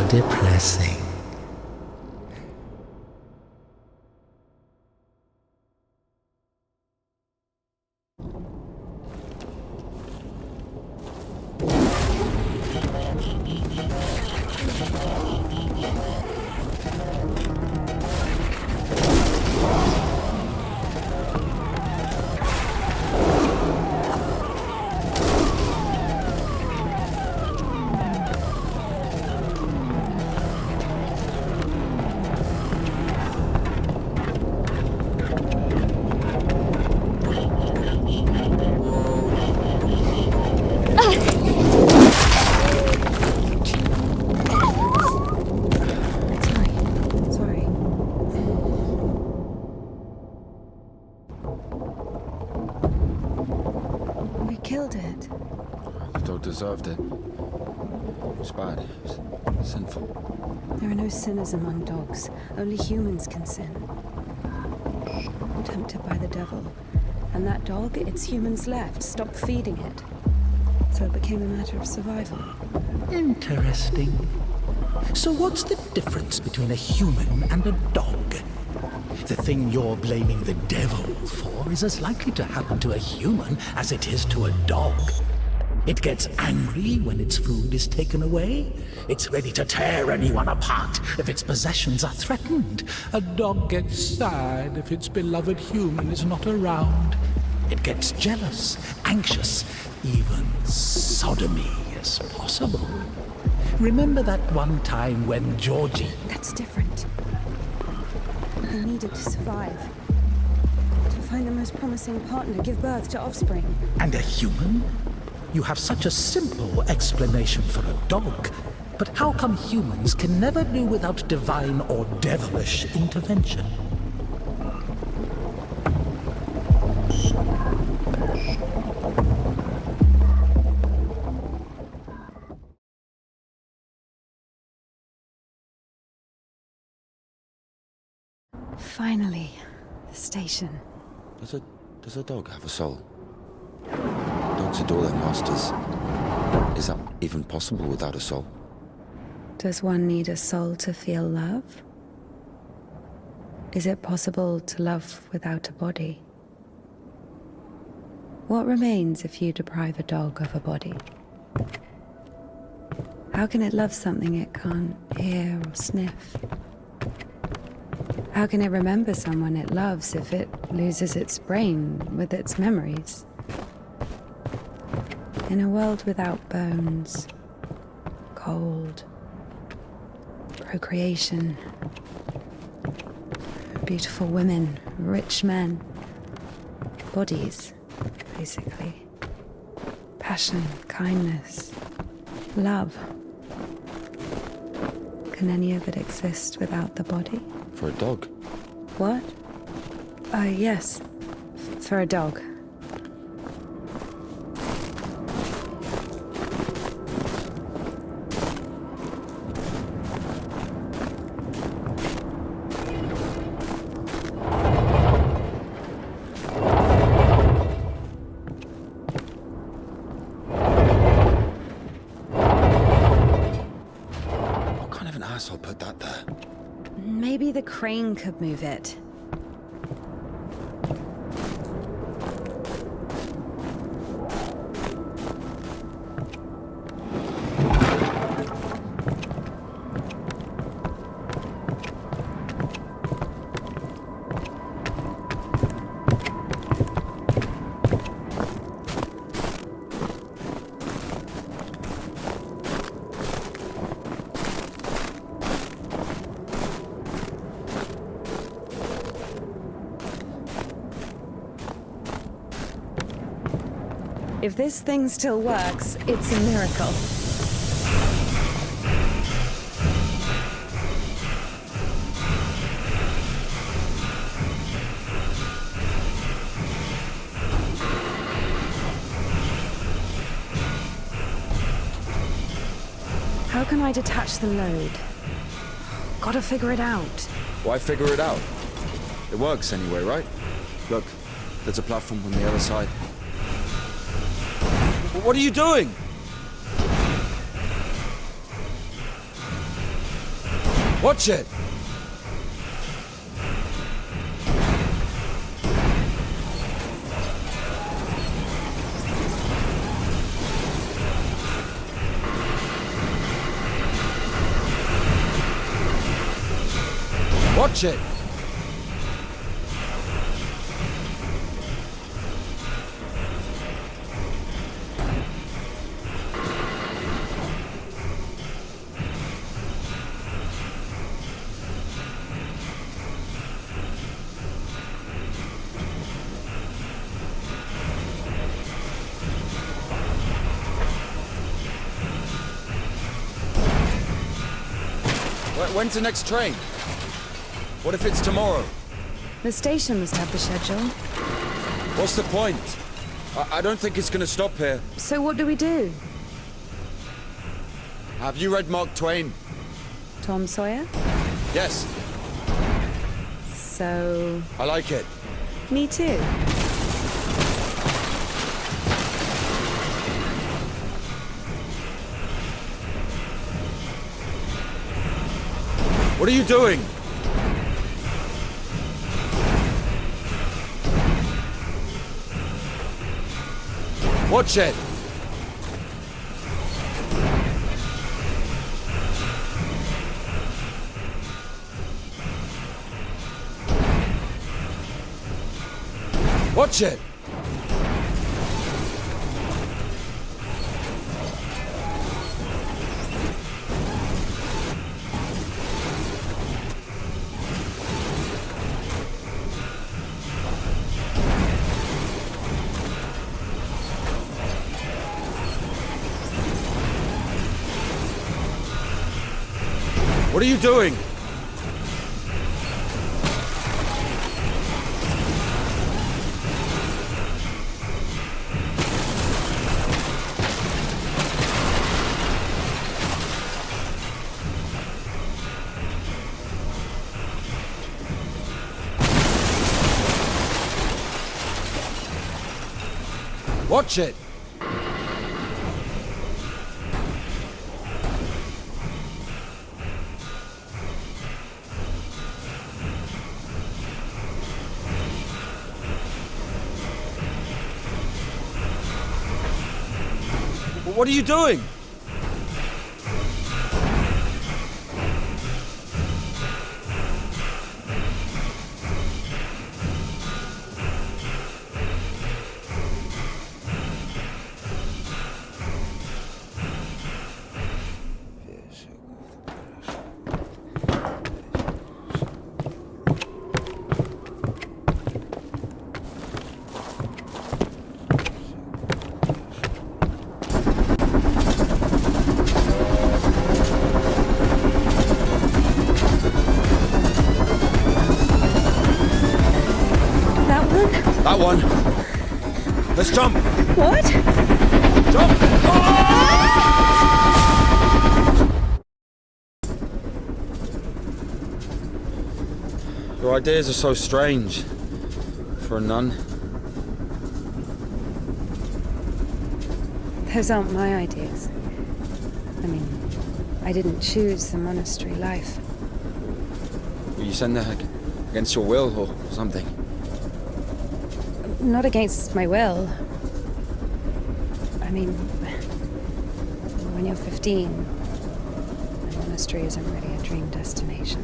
Depressing. Deserved it. It was bad. It was sinful. There are no sinners among dogs. Only humans can sin. Tempted by the devil. And that dog, its humans left, stopped feeding it. So it became a matter of survival. Interesting. So what's the difference between a human and a dog? The thing you're blaming the devil for is as likely to happen to a human as it is to a dog. It gets angry when its food is taken away. It's ready to tear anyone apart if its possessions are threatened. A dog gets sad if its beloved human is not around. It gets jealous, anxious, even sodomy is possible. Remember that one time when Georgie... That's different. They needed to survive. To find the most promising partner, give birth to offspring. And a human? You have such a simple explanation for a dog. But how come humans can never do without divine or devilish intervention? Finally, the station. Does a dog have a soul? Dogs adore their masters. Is that even possible without a soul? Does one need a soul to feel love? Is it possible to love without a body? What remains if you deprive a dog of a body? How can it love something it can't hear or sniff? How can it remember someone it loves if it loses its brain with its memories? In a world without bones, cold, procreation, beautiful women, rich men, bodies, basically. Passion, kindness, love. Can any of it exist without the body? For a dog? What? Yes. For a dog. I'll put that there. Maybe the crane could move it. If this thing still works, it's a miracle. How can I detach the load? Gotta figure it out. Why figure it out? It works anyway, right? Look, there's a platform on the other side. What are you doing? Watch it! Watch it! When's the next train? What if it's tomorrow? The station must have the schedule. What's the point? I don't think it's gonna stop here. So what do we do? Have you read Mark Twain? Tom Sawyer? Yes. So... I like it. me too. What are you doing? Watch it! Watch it! What are you doing? Watch it! What are you doing? That one. Let's jump. What? Jump. Your ideas are so strange for a nun. Those aren't my ideas. I mean, I didn't choose the monastery life. Were you sent there against your will or something? Not against my will. I mean, when you're 15, the monastery isn't really a dream destination.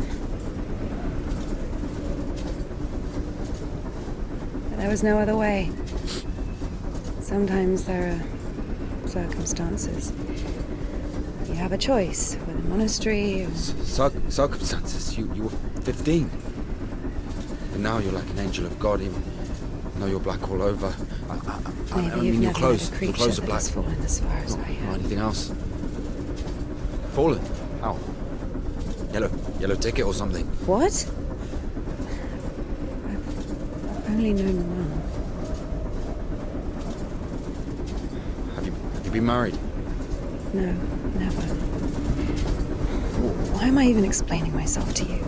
But there was no other way. Sometimes there are circumstances. You have a choice with a monastery or... Circumstances? You were 15. And now you're like an angel of God. know you're black all over. I Maybe mean, you've your never clothes. met a Your creature clothes are that black. has fallen as far as I Or have. anything else? Fallen? How? Yellow ticket or something? What? I've only known one. Have you been married? No, never. Why am I even explaining myself to you?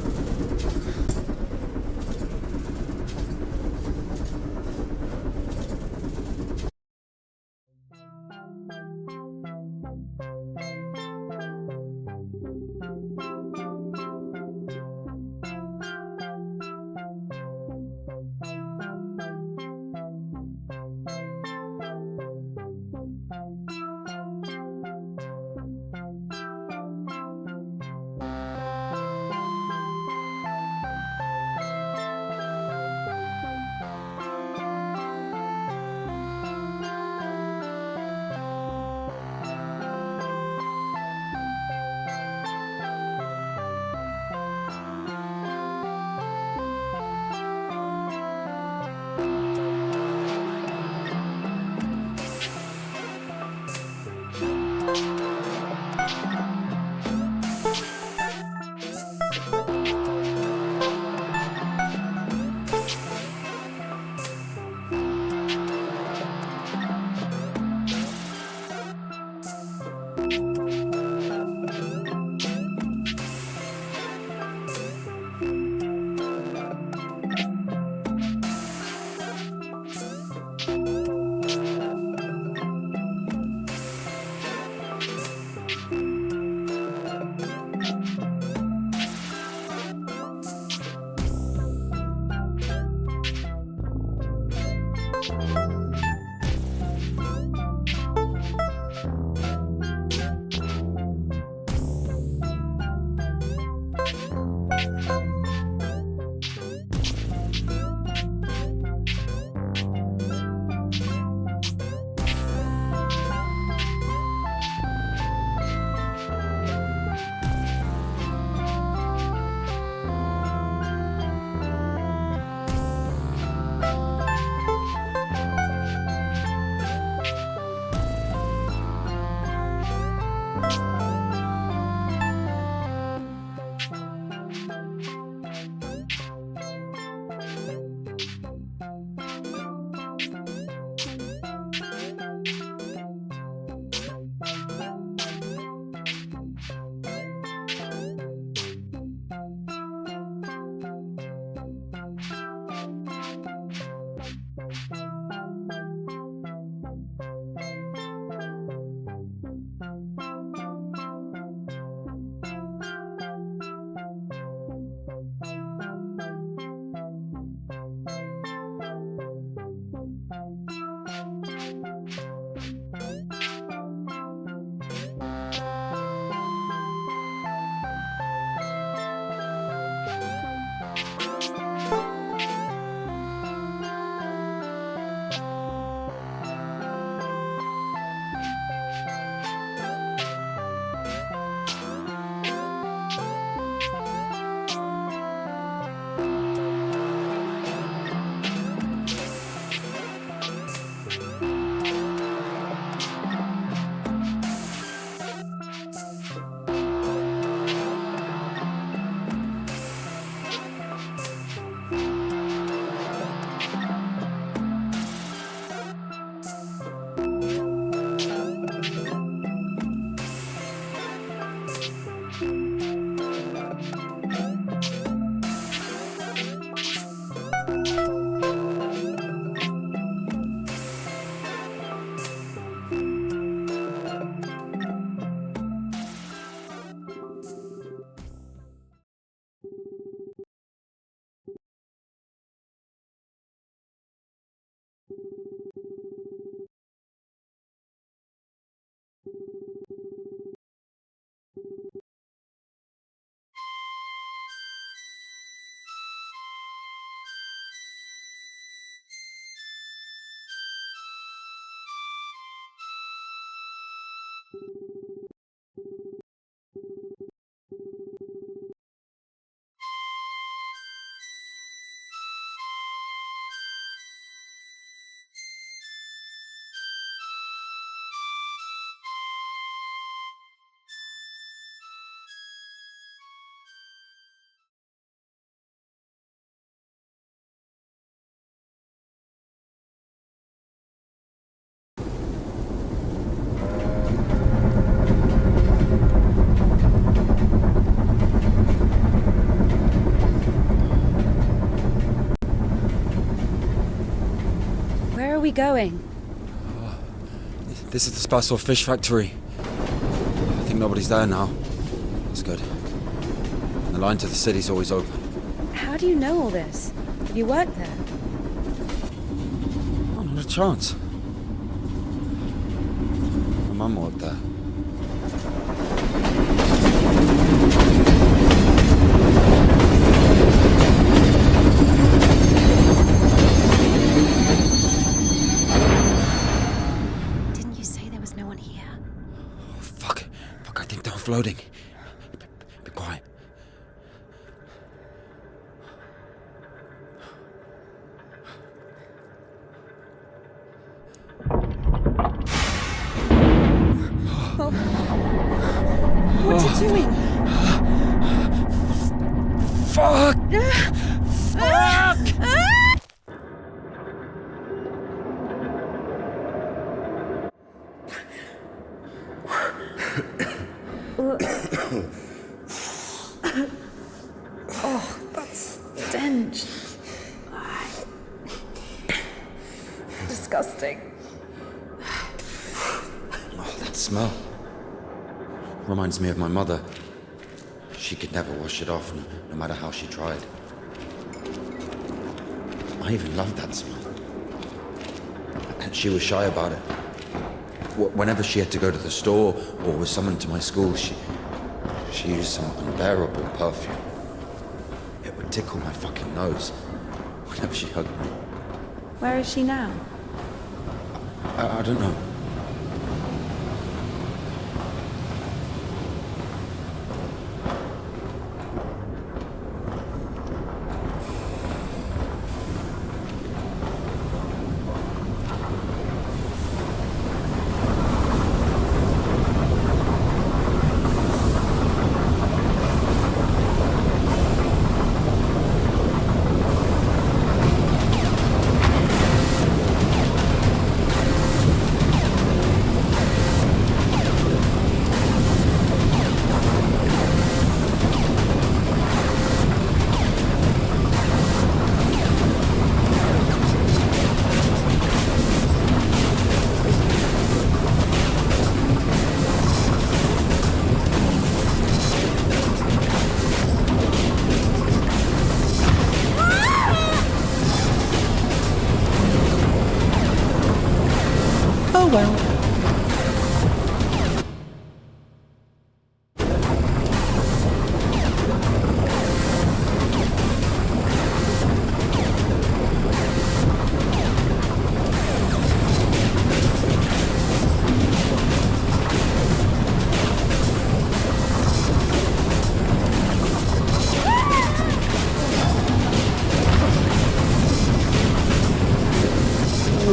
Where are we going? This is the Spassor fish factory. I think nobody's there now. That's good. And the line to the city's always open. How do you know all this? Have you worked there? Oh, not a chance. My mum worked there. Didn't you say there was no one here? Oh, fuck, I think they're offloading. Be quiet. What are you doing? Fuck! Oh, that stench. Disgusting. Oh, that smell. Reminds me of my mother. She could never wash it off, no matter how she tried. I even loved that smell. And she was shy about it. Whenever she had to go to the store or was summoned to my school, she used some unbearable perfume. It would tickle my fucking nose whenever she hugged me. Where is she now? I don't know. Oh well.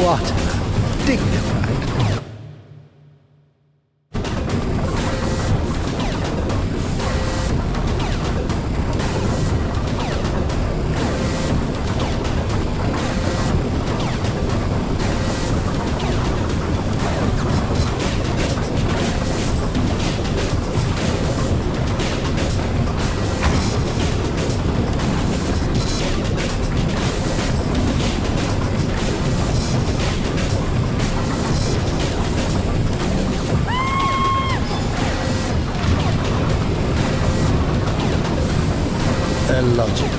What dignified. Logic.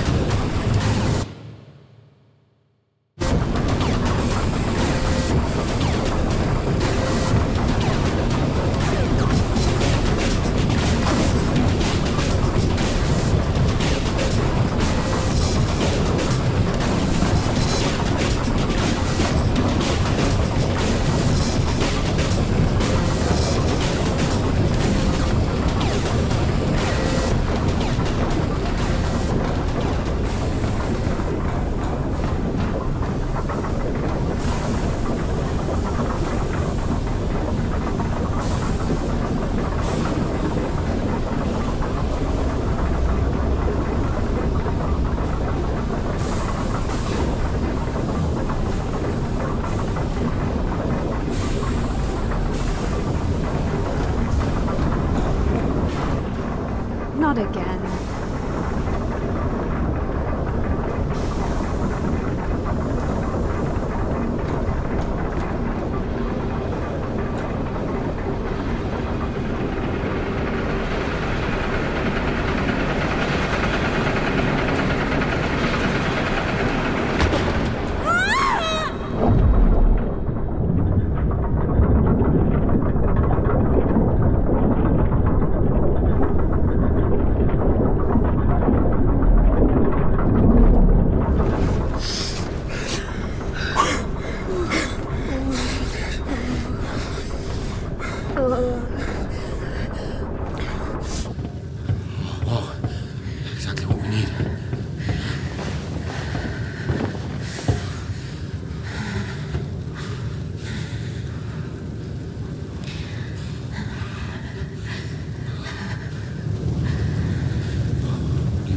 Not again.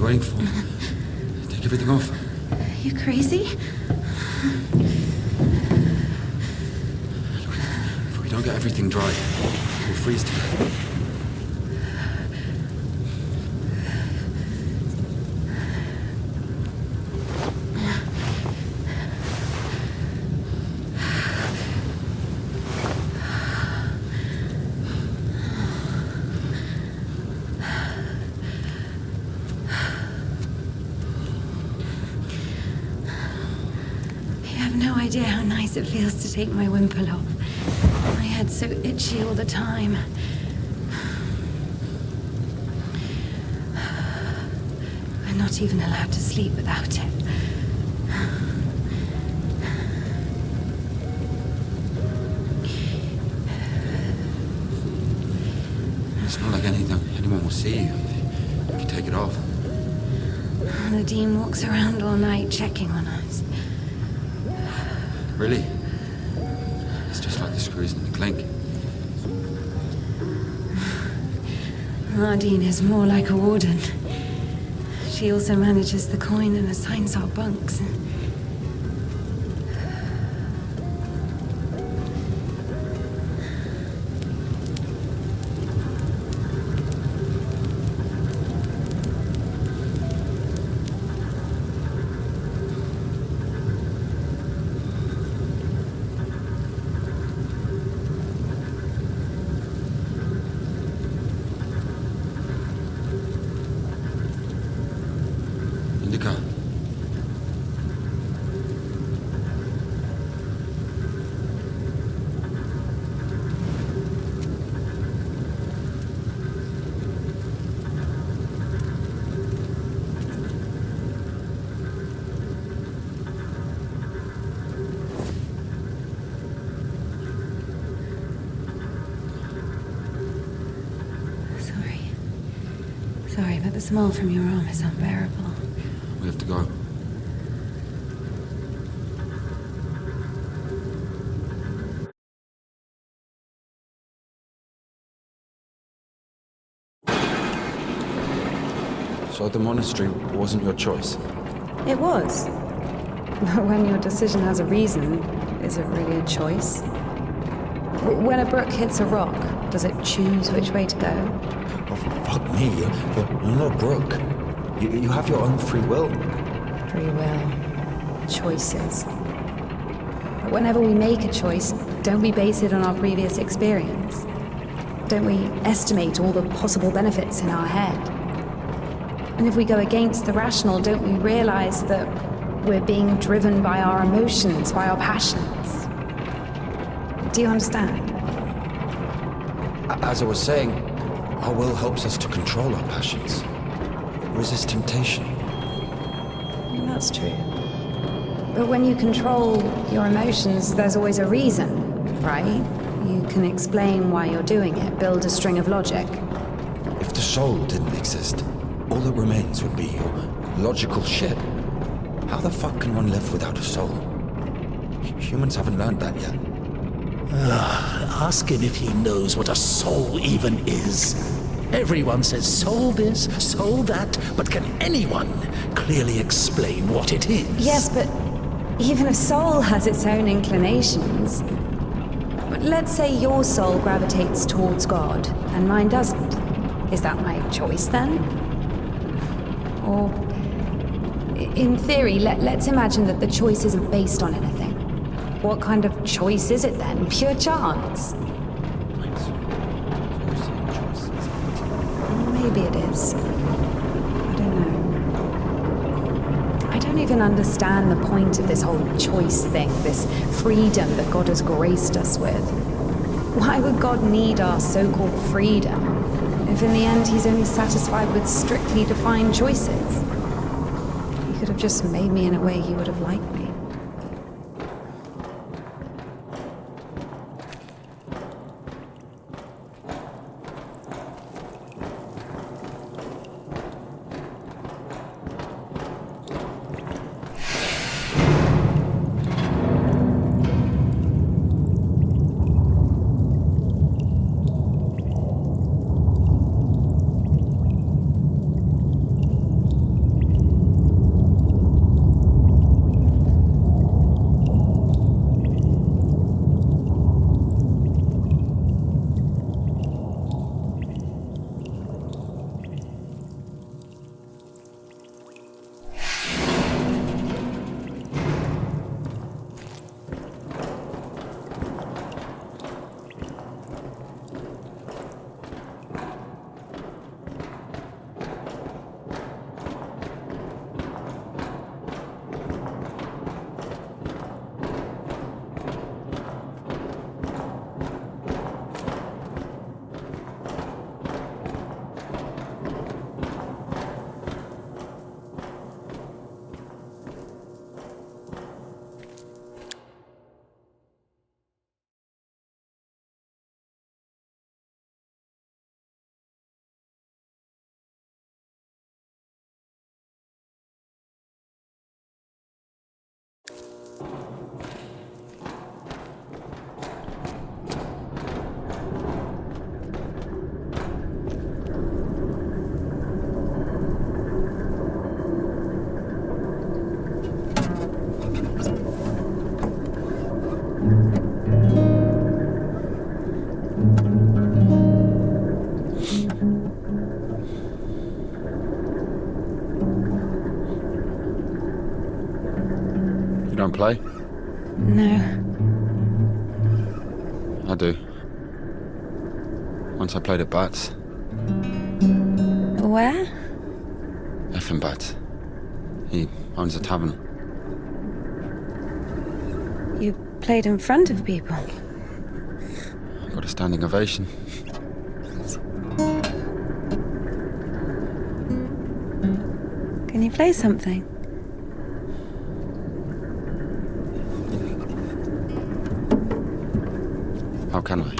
waiting for? Take everything off. You crazy? If we don't get everything dry, we'll freeze to death. No idea how nice it feels to take my wimple off. My head's so itchy all the time. I'm not even allowed to sleep without it. It's not like anyone will see you if you take it off. The Dean walks around all night checking on us. Really? It's just like the screws in the clink. Ardeen is more like a warden. She also manages the coin and assigns our bunks. Indika. Sorry, but the smell from your arm is unbearable. We have to go. So the monastery wasn't your choice? It was. But when your decision has a reason, is it really a choice? When a brook hits a rock, does it choose which way to go? Oh, fuck me. You're not brook. You have your own free will. Free will. Choices. But whenever we make a choice, don't we base it on our previous experience? Don't we estimate all the possible benefits in our head? And if we go against the rational, don't we realize that we're being driven by our emotions, by our passions? Do you understand? As I was saying, our will helps us to control our passions. Resist temptation. That's true. But when you control your emotions, there's always a reason, right? You can explain why you're doing it, build a string of logic. If the soul didn't exist, all that remains would be your logical shit. How the fuck can one live without a soul? Humans haven't learned that yet. Ask him if he knows what a soul even is. Everyone says soul this, soul that, but can anyone clearly explain what it is? Yes, but even a soul has its own inclinations. But let's say your soul gravitates towards God, and mine doesn't. Is that my choice then? Or, in theory, let's imagine that the choice isn't based on anything. What kind of choice is it then? Pure chance? Maybe it is. I don't know. I don't even understand the point of this whole choice thing, this freedom that God has graced us with. Why would God need our so-called freedom if in the end he's only satisfied with strictly defined choices? He could have just made me in a way he would have liked me. You don't play? No. I do. Once I played at Bats. Where? Effin Bats. He owns a tavern. You played in front of people. I got a standing ovation. Can you play something? How can I?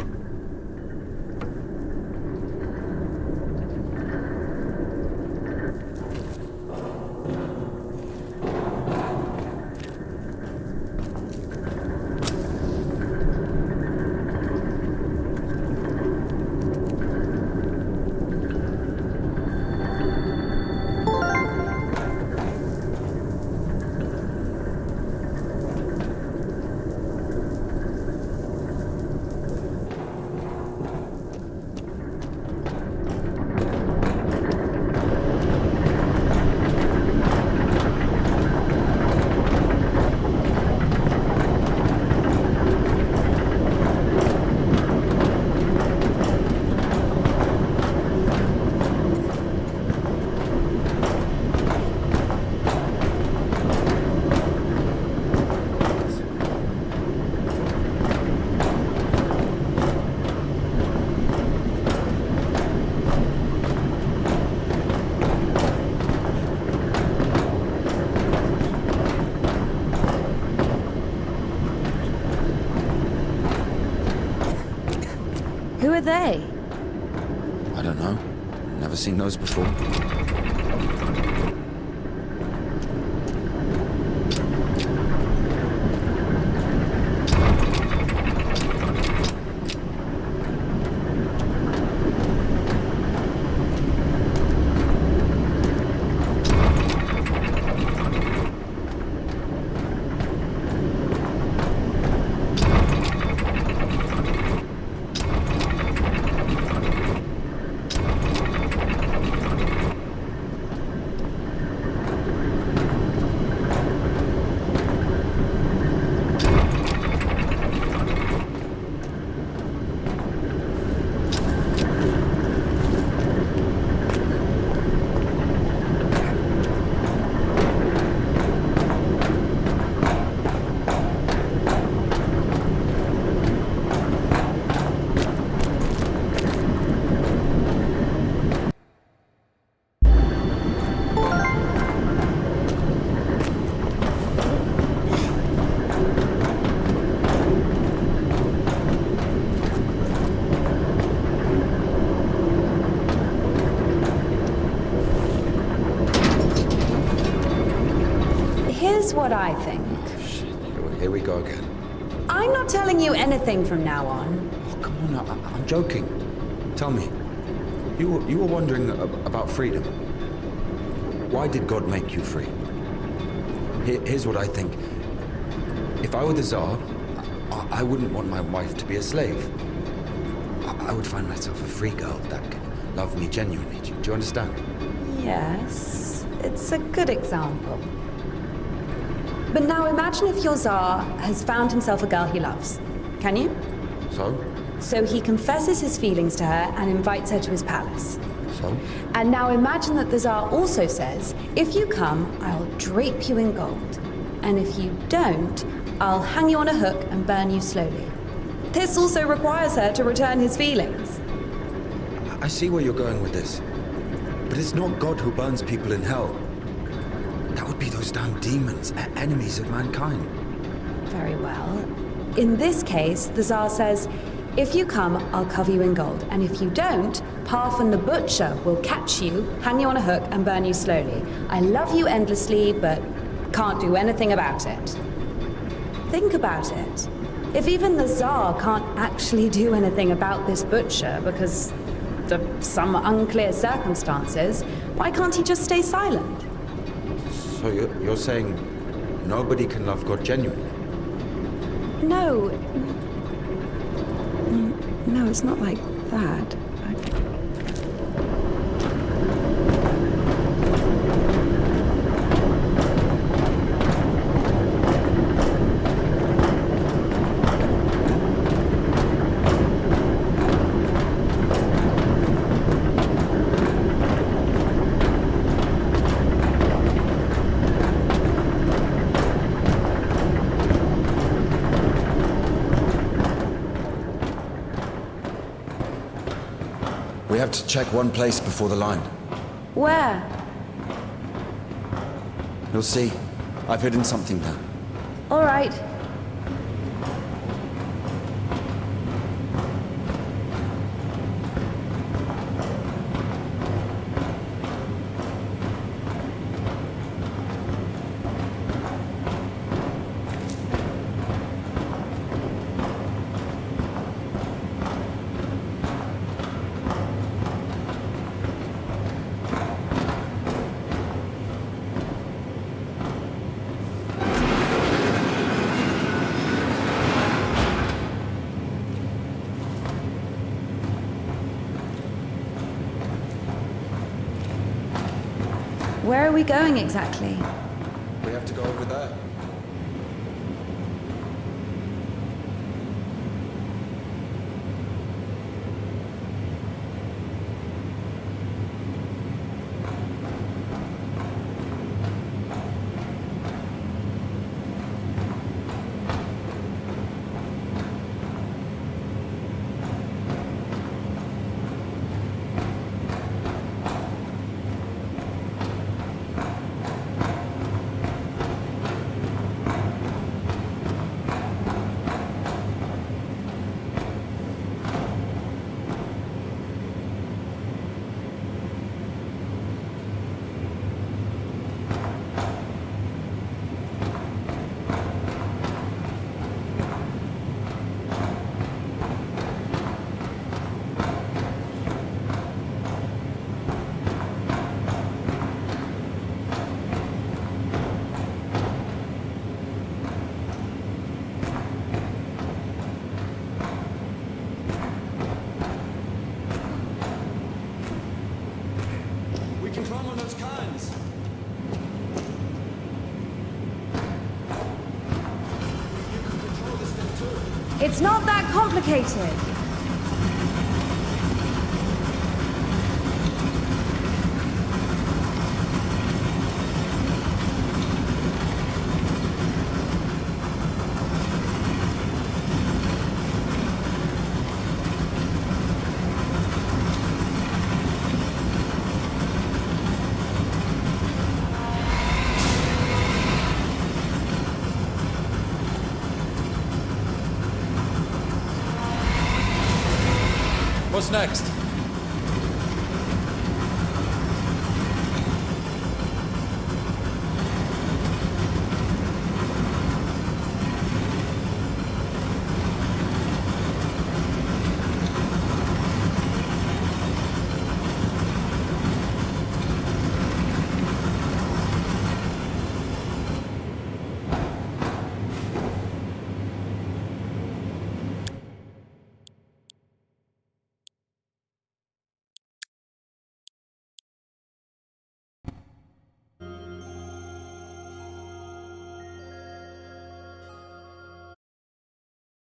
Who are they? I don't know. Never seen those before. Here's what I think. Here we go again. I'm not telling you anything from now on. Oh, come on, I'm joking. Tell me, you were wondering about freedom. Why did God make you free? Here's what I think. If I were the Tsar, I wouldn't want my wife to be a slave. I would find myself a free girl that could love me genuinely. Do you understand? Yes, it's a good example. But now imagine if your Tsar has found himself a girl he loves. Can you? So? So he confesses his feelings to her and invites her to his palace. So? And now imagine that the Tsar also says, if you come, I'll drape you in gold. And if you don't, I'll hang you on a hook and burn you slowly. This also requires her to return his feelings. I see where you're going with this. But it's not God who burns people in hell. That would be those damn demons, enemies of mankind. Very well. In this case, the Tsar says, if you come, I'll cover you in gold. And if you don't, Parfin the Butcher will catch you, hang you on a hook, and burn you slowly. I love you endlessly, but can't do anything about it. Think about it. If even the Tsar can't actually do anything about this butcher because of some unclear circumstances, why can't he just stay silent? So you're saying nobody can love God genuinely? No. No, it's not like that. We have to check one place before the line. Where? You'll see. I've hidden something there. All right. Where are we going exactly? We have to go over there. We can climb on those cans. You can control this thing too. It's not that complicated. What's next?